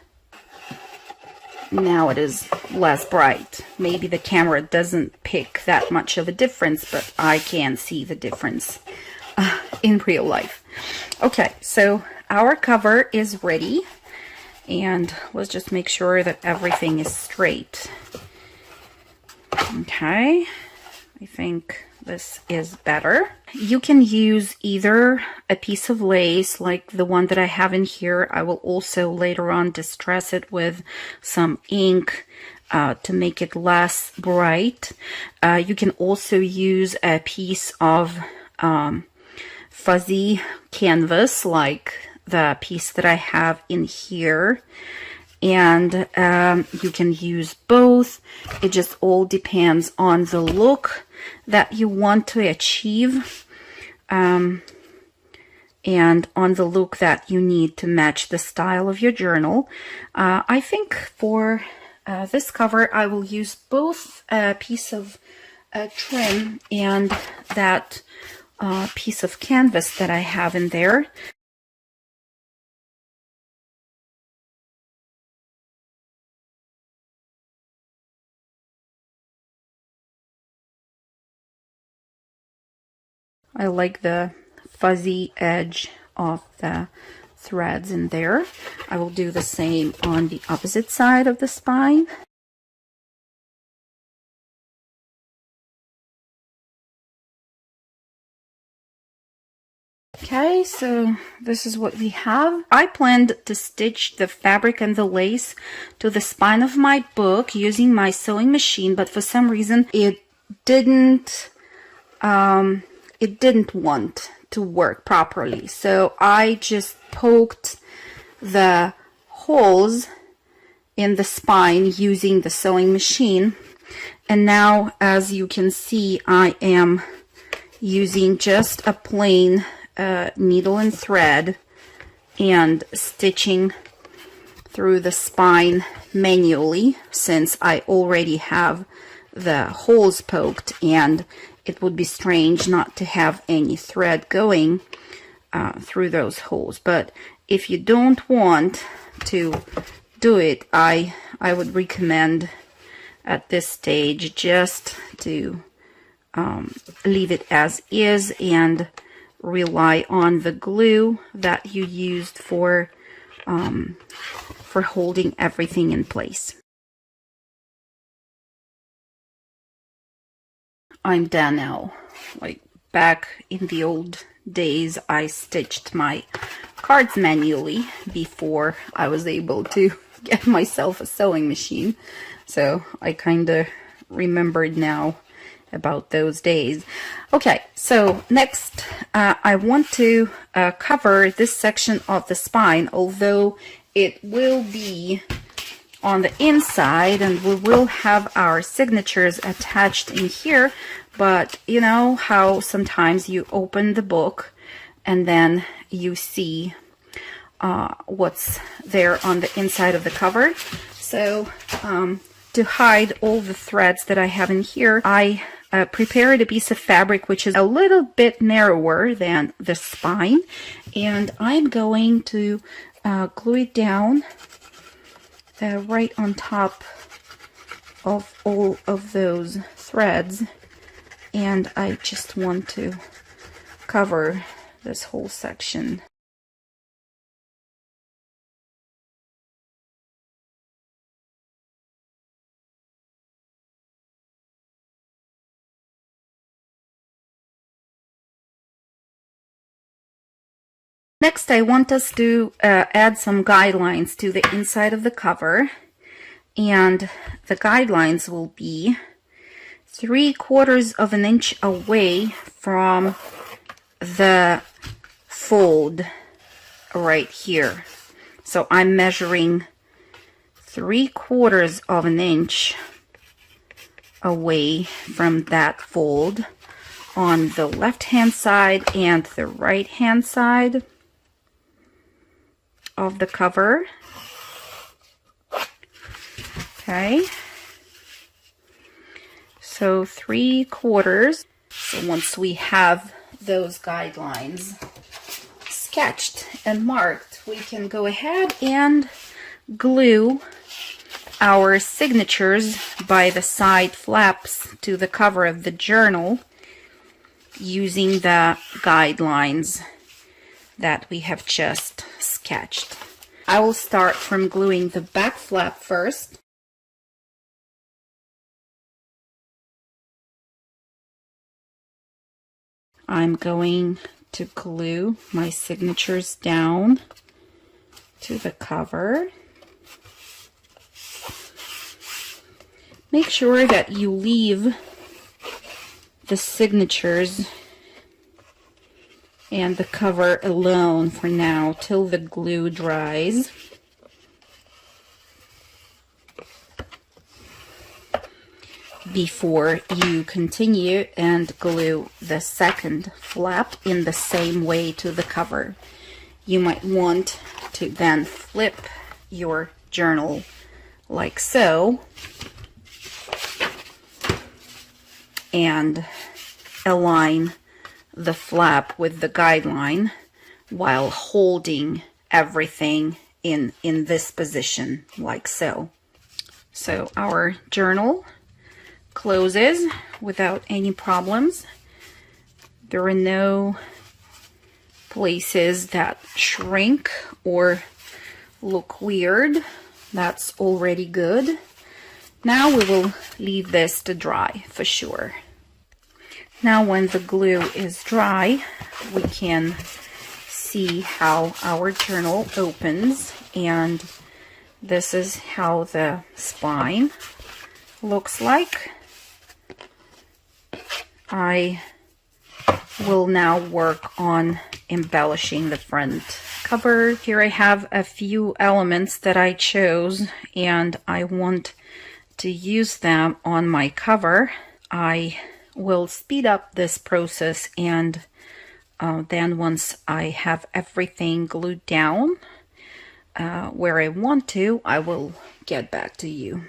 Now it is less bright. Maybe the camera doesn't pick that much of a difference, but I can see the difference in real life. Okay, so our cover is ready, and let's just make sure that everything is straight. Okay, I think this is better. You can use either a piece of lace like the one that I have in here. I will also later on distress it with some ink to make it less bright. You can also use a piece of fuzzy canvas like the piece that I have in here, and you can use both. It just all depends on the look that you want to achieve, and on the look that you need to match the style of your journal. I think for this cover I will use both a piece of trim and that piece of canvas that I have in there. I like the fuzzy edge of the threads in there. I will do the same on the opposite side of the spine. Okay, so this is what we have. I planned to stitch the fabric and the lace to the spine of my book using my sewing machine, but for some reason it didn't want to work properly. So I just poked the holes in the spine using the sewing machine. And now, as you can see, I am using just a plain needle and thread and stitching through the spine manually, since I already have the holes poked, and it would be strange not to have any thread going through those holes. But if you don't want to do it, I would recommend at this stage just to leave it as is and rely on the glue that you used for holding everything in place. I'm done now. Like back in the old days, I stitched my cards manually before I was able to get myself a sewing machine. So I kind of remembered now about those days. Okay, so next I want to cover this section of the spine, although it will be on the inside and we will have our signatures attached in here. But you know how sometimes you open the book and then you see what's there on the inside of the cover. So to hide all the threads that I have in here, I prepared a piece of fabric which is a little bit narrower than the spine, and I'm going to glue it down right on top of all of those threads, and I just want to cover this whole section. Next, I want us to add some guidelines to the inside of the cover, and the guidelines will be 3/4 of an inch away from the fold right here. So I'm measuring 3/4 of an inch away from that fold on the left hand side and the right hand side of the cover. Okay, so 3/4. So once we have those guidelines sketched and marked, we can go ahead and glue our signatures by the side flaps to the cover of the journal using the guidelines that we have just sketched. I will start from gluing the back flap first. I'm going to glue my signatures down to the cover. Make sure that you leave the signatures and the cover alone for now till the glue dries. Before you continue and glue the second flap in the same way to the cover. You might want to then flip your journal like so and align the flap with the guideline while holding everything in this position like so. So our journal closes without any problems. There are no places that shrink or look weird. That's already good. Now we will leave this to dry for sure. Now when the glue is dry, we can see how our journal opens, and this is how the spine looks like. I will now work on embellishing the front cover. Here I have a few elements that I chose and I want to use them on my cover. I will speed up this process, and then once I have everything glued down where I want to, I will get back to you.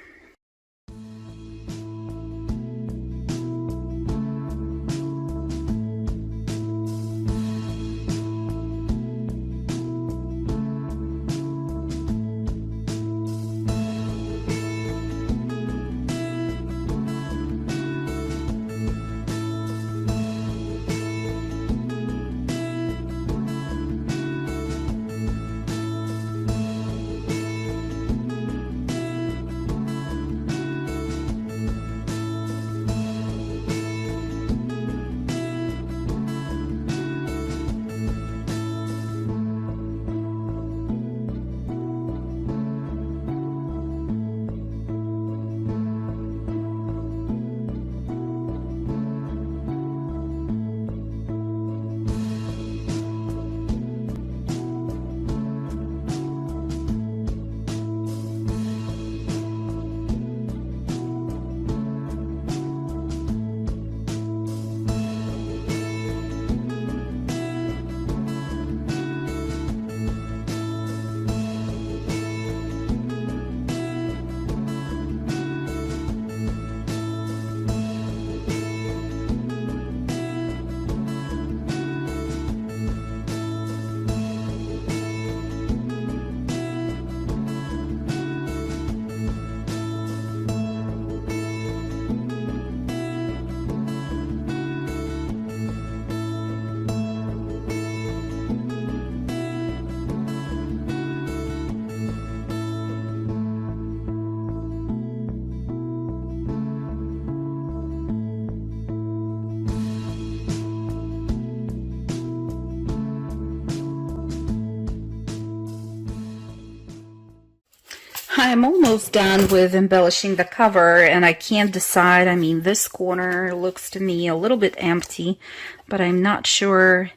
I'm almost done with embellishing the cover, and I can't decide. I mean, this corner looks to me a little bit empty, but I'm not sure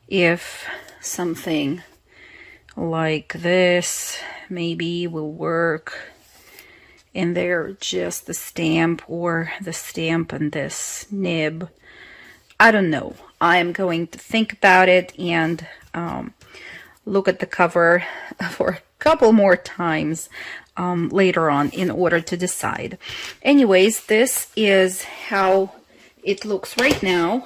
if something like this maybe will work in there, just the stamp or the stamp and this nib. I don't know. I'm going to think about it and look at the cover for a couple more times later on in order to decide. Anyways, this is how it looks right now,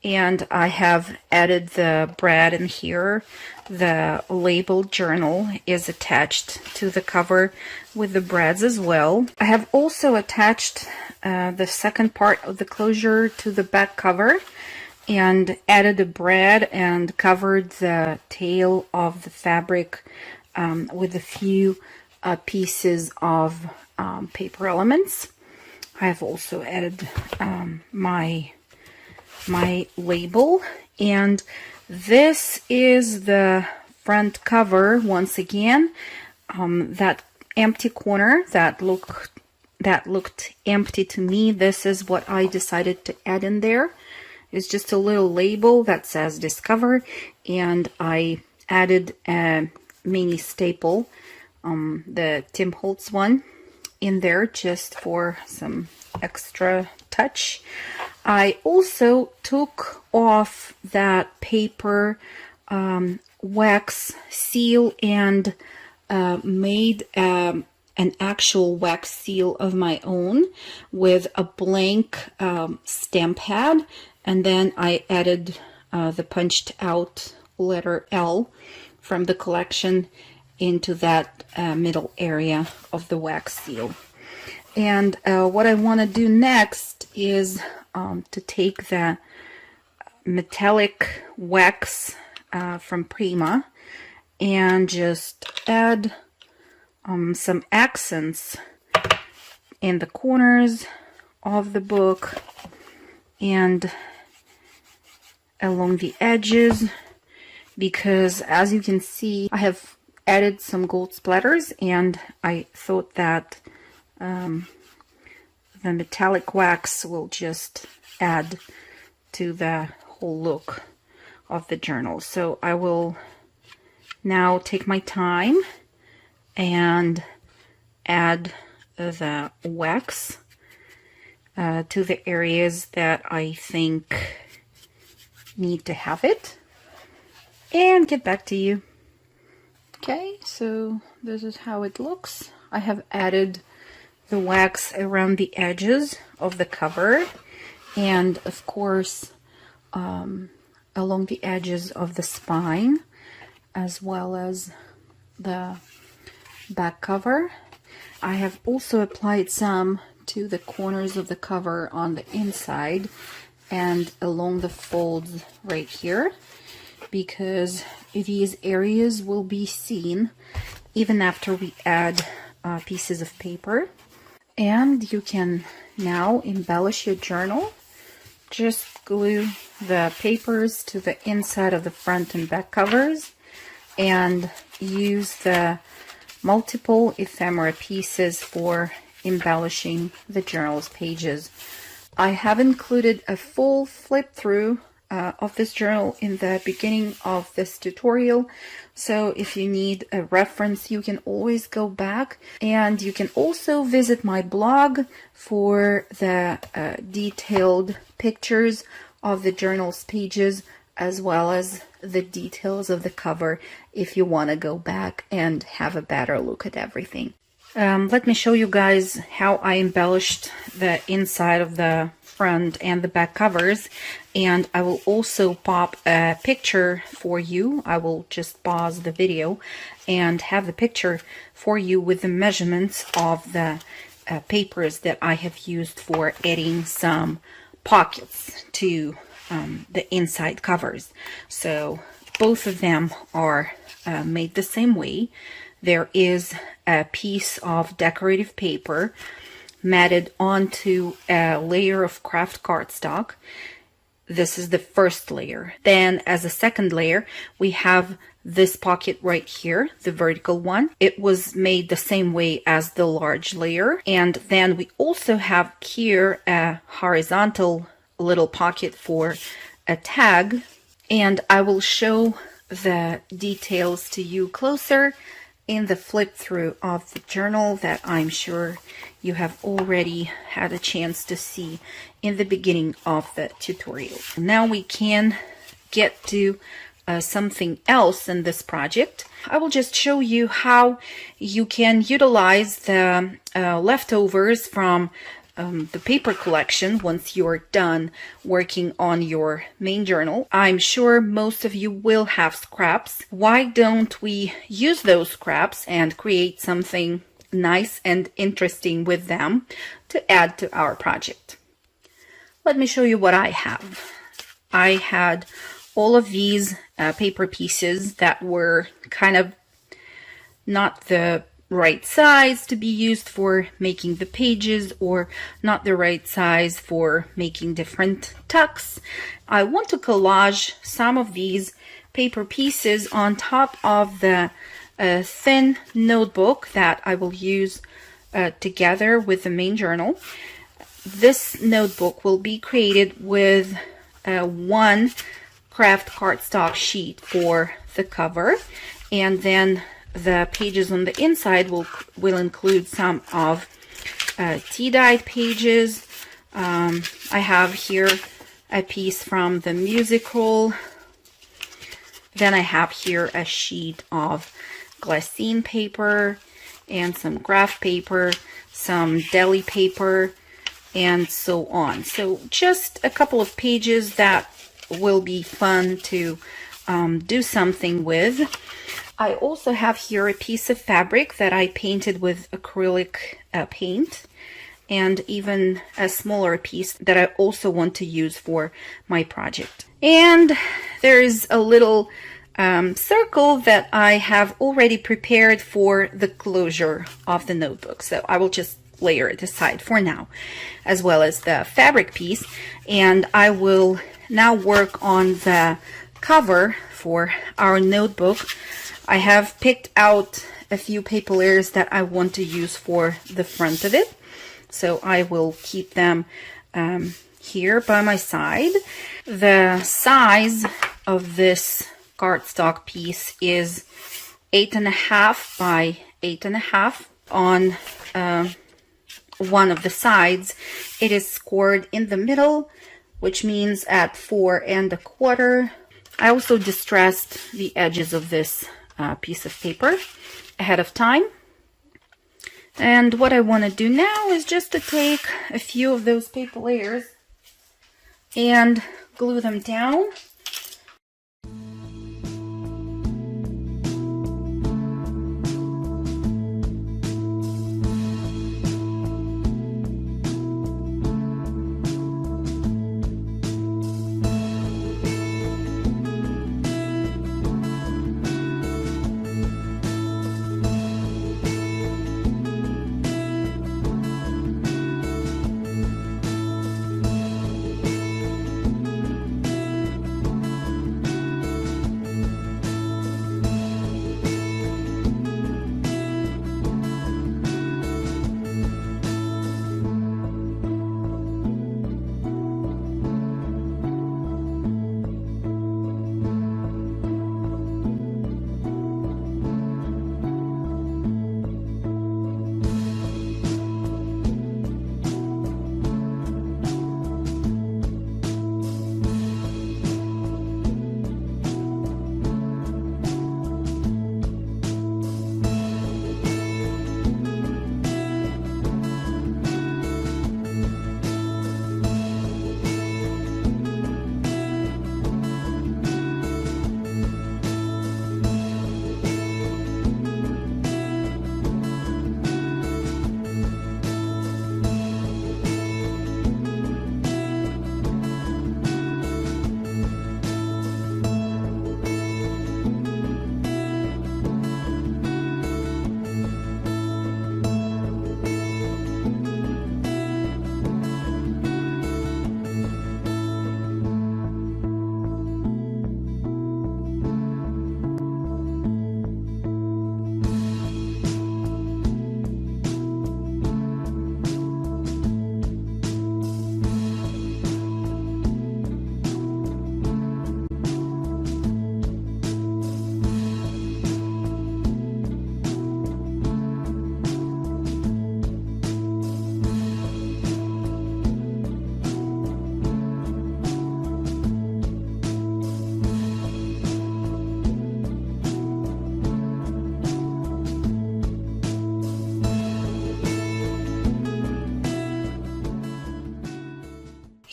and I have added the brad in here. The labeled journal is attached to the cover with the brads as well. I have also attached the second part of the closure to the back cover and added a brad and covered the tail of the fabric with a few pieces of paper elements. I have also added my label, and this is the front cover once again. That empty corner that looked empty to me, this is what I decided to add in there. It's just a little label that says Discover, and I added a mini staple, the Tim Holtz one, in there just for some extra touch. I also took off that paper wax seal and made an actual wax seal of my own with a blank stamp pad, and then I added the punched out letter L from the collection into that middle area of the wax seal. And what I want to do next is to take the metallic wax from Prima and just add some accents in the corners of the book and along the edges, because as you can see, I have added some gold splatters, and I thought that the metallic wax will just add to the whole look of the journal. So I will now take my time and add the wax to the areas that I think need to have it, and get back to you. Okay, so this is how it looks. I have added the wax around the edges of the cover, and of course along the edges of the spine, as well as the back cover. I have also applied some to the corners of the cover on the inside and along the folds right here, because these areas will be seen even after we add pieces of paper. And you can now embellish your journal. Just glue the papers to the inside of the front and back covers and use the multiple ephemera pieces for embellishing the journal's pages. I have included a full flip through of this journal in the beginning of this tutorial, so if you need a reference you can always go back, and you can also visit my blog for the detailed pictures of the journal's pages, as well as the details of the cover if you want to go back and have a better look at everything. Let me show you guys how I embellished the inside of the front and the back covers, and I will also pop a picture for you. I will just pause the video and have the picture for you with the measurements of the papers that I have used for adding some pockets to the inside covers. So both of them are made the same way. There is a piece of decorative paper matted onto a layer of craft cardstock, This is the first layer. Then as a second layer, we have this pocket right here, the vertical one. It was made the same way as the large layer. And then we also have here a horizontal little pocket for a tag. And I will show the details to you closer in the flip through of the journal that I'm sure you have already had a chance to see in the beginning of the tutorial. Now we can get to something else in this project. I will just show you how you can utilize the leftovers from the paper collection once you're done working on your main journal. I'm sure most of you will have scraps. Why don't we use those scraps and create something nice and interesting with them to add to our project? Let me show you what I have. I had all of these paper pieces that were kind of not the right size to be used for making the pages, or not the right size for making different tucks. I want to collage some of these paper pieces on top of the thin notebook that I will use together with the main journal. This notebook will be created with one craft cardstock sheet for the cover, and then the pages on the inside will include some of tea-dyed pages. I have here a piece from the musical. Then I have here a sheet of glassine paper and some graph paper, some deli paper, and so on. So just a couple of pages that will be fun to do something with. I also have here a piece of fabric that I painted with acrylic paint, and even a smaller piece that I also want to use for my project. And there's a little circle that I have already prepared for the closure of the notebook. So I will just layer it aside for now, as well as the fabric piece. And I will now work on the cover for our notebook. I have picked out a few paper layers that I want to use for the front of it. So I will keep them here by my side. The size of this cardstock piece is 8.5 by 8.5. On one of the sides, it is scored in the middle, which means at 4.25. I also distressed the edges of this piece of paper ahead of time. And what I want to do now is just to take a few of those paper layers and glue them down.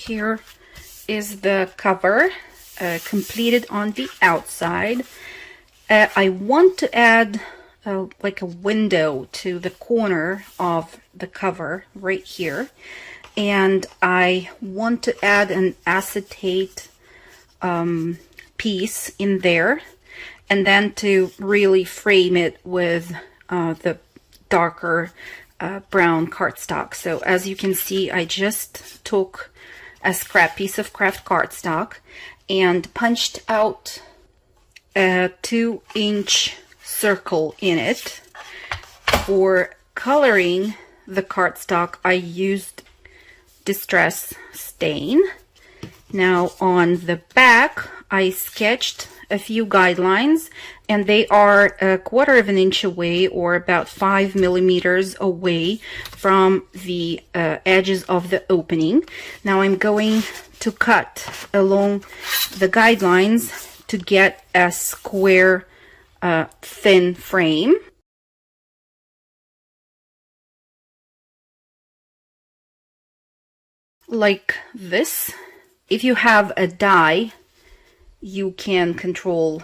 Here is the cover completed on the outside. I want to add like a window to the corner of the cover right here, and I want to add an acetate piece in there, and then to really frame it with the darker brown cardstock. So as you can see, I just took a scrap piece of craft cardstock and punched out a 2-inch circle in it. For coloring the cardstock, I used Distress Stain. Now on the back, I sketched a few guidelines, and they are 1/4 of an inch away, or about 5 millimeters away from the edges of the opening. Now I'm going to cut along the guidelines to get a square thin frame. Like this. If you have a die, you can control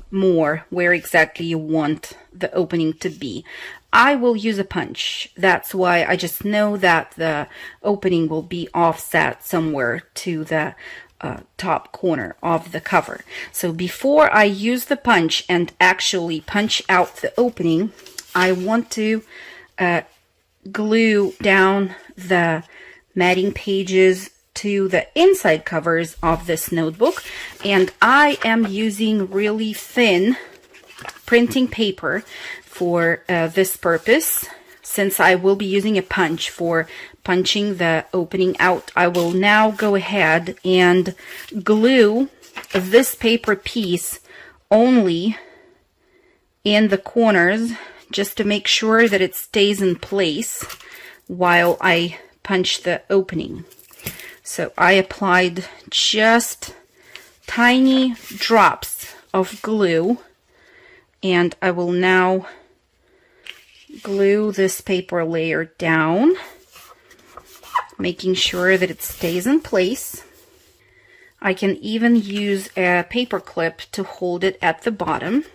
more where exactly you want the opening to be. I will use a punch. That's why I just know that the opening will be offset somewhere to the top corner of the cover. So before I use the punch and actually punch out the opening, I want to glue down the matting pages to the inside covers of this notebook, and I am using really thin printing paper for this purpose. Since I will be using a punch for punching the opening out, I will now go ahead and glue this paper piece only in the corners, just to make sure that it stays in place while I punch the opening. So I applied just tiny drops of glue, and I will now glue this paper layer down, making sure that it stays in place. I can even use a paper clip to hold it at the bottom.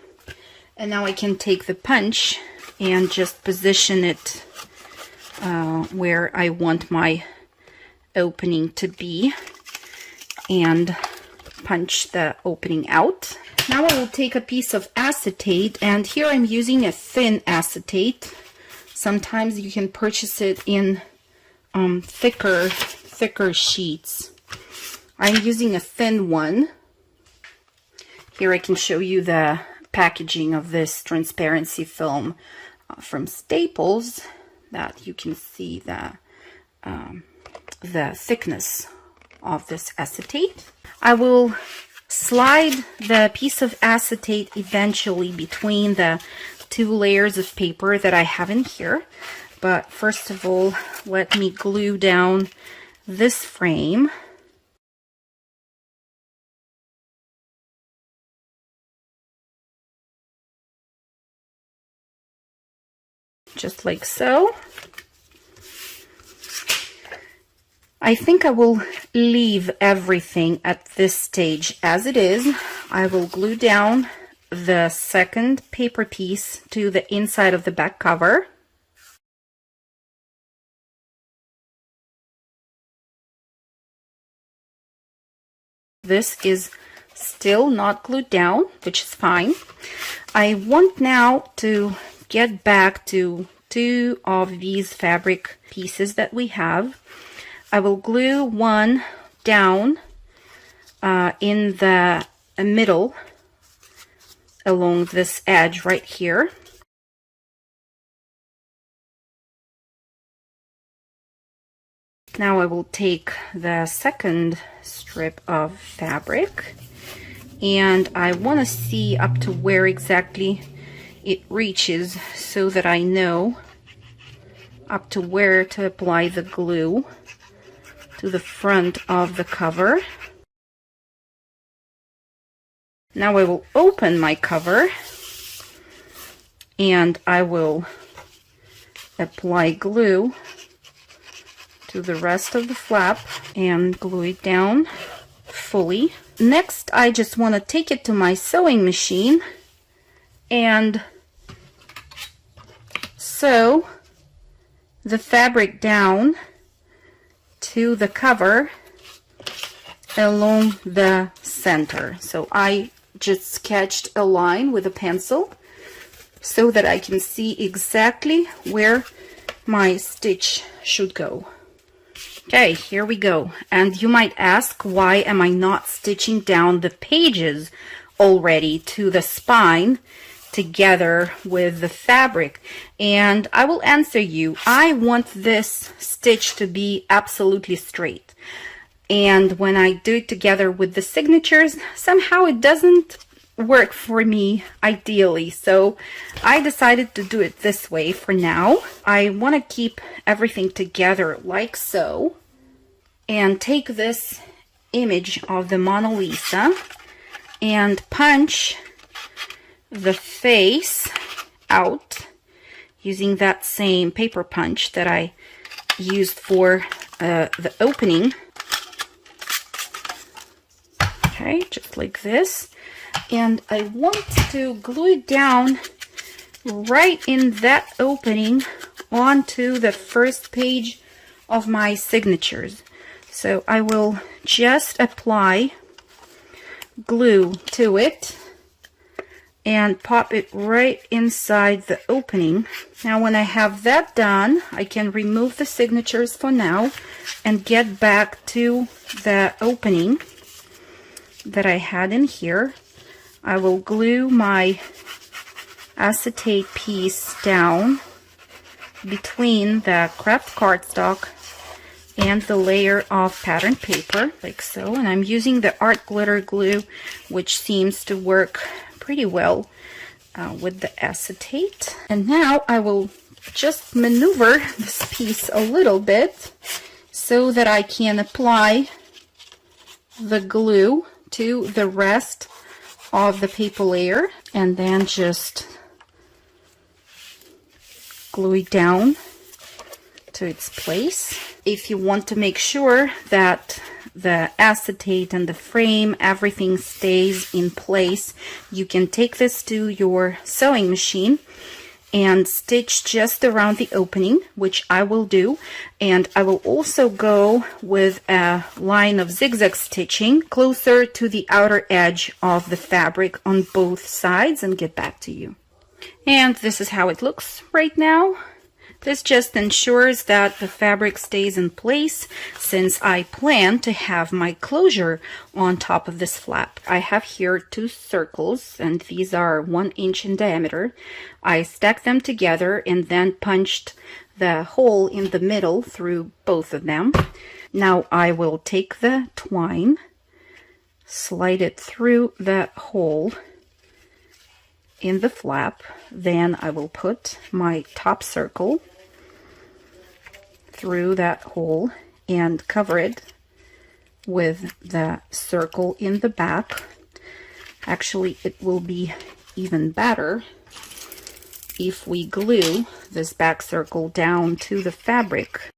And now I can take the punch and just position it where I want my opening to be, and punch the opening out. Now I will take a piece of acetate, and here I'm using a thin acetate. Sometimes you can purchase it in thicker sheets. I'm using a thin one. Here I can show you the packaging of this transparency film from Staples, that you can see the thickness of this acetate. I will slide the piece of acetate eventually between the 2 layers of paper that I have in here. But first of all, let me glue down this frame. Just like so. I think I will leave everything at this stage as it is. I will glue down the second paper piece to the inside of the back cover. This is still not glued down, which is fine. I want now to get back to 2 of these fabric pieces that we have. I will glue one down in the middle along this edge right here. Now I will take the second strip of fabric, and I want to see up to where exactly it reaches so that I know up to where to apply the glue to the front of the cover. Now I will open my cover, and I will apply glue to the rest of the flap and glue it down fully. Next, I just want to take it to my sewing machine and sew the fabric down to the cover along the center. So I just sketched a line with a pencil so that I can see exactly where my stitch should go. Okay, here we go. And you might ask, why am I not stitching down the pages already to the spine together with the fabric? And I will answer you. I want this stitch to be absolutely straight. And when I do it together with the signatures, somehow it doesn't work for me ideally. So I decided to do it this way for now. I want to keep everything together like so. And take this image of the Mona Lisa and punch the face out using that same paper punch that I used for the opening. Okay, just like this. And I want to glue it down right in that opening onto the first page of my signatures. So I will just apply glue to it and pop it right inside the opening. Now when I have that done, I can remove the signatures for now and get back to the opening that I had in here. I will glue my acetate piece down between the craft cardstock and the layer of pattern paper, like so. And I'm using the art glitter glue, which seems to work pretty well with the acetate. And now I will just maneuver this piece a little bit so that I can apply the glue to the rest of the paper layer, and then just glue it down to its place. If you want to make sure that the acetate and the frame, everything stays in place, you can take this to your sewing machine and stitch just around the opening, which I will do. And I will also go with a line of zigzag stitching closer to the outer edge of the fabric on both sides and get back to you. And this is how it looks right now. This just ensures that the fabric stays in place, since I plan to have my closure on top of this flap. I have here 2 circles, and these are 1 inch in diameter. I stacked them together and then punched the hole in the middle through both of them. Now I will take the twine, slide it through the hole in the flap, then I will put my top circle through that hole and cover it with the circle in the back. Actually, it will be even better if we glue this back circle down to the fabric.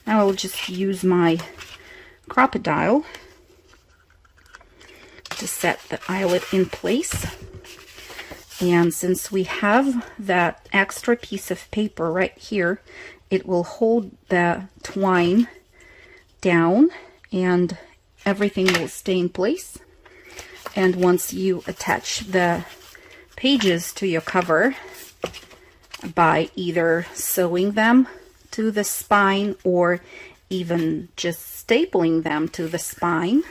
Now I'll just use my crocodile to set the eyelet in place. And since we have that extra piece of paper right here, it will hold the twine down and everything will stay in place. And once you attach the pages to your cover by either sewing them to the spine or even just stapling them to the spine,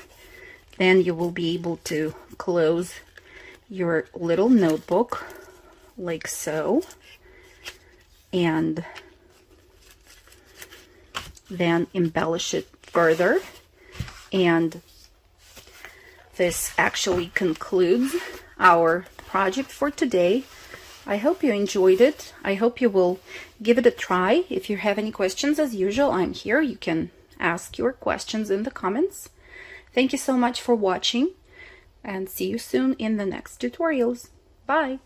then you will be able to close your little notebook like so, and then embellish it further. And this actually concludes our project for today. I hope you enjoyed it. I hope you will give it a try. If you have any questions, as usual, I'm here. You can ask your questions in the comments. Thank you so much for watching, and see you soon in the next tutorials. Bye!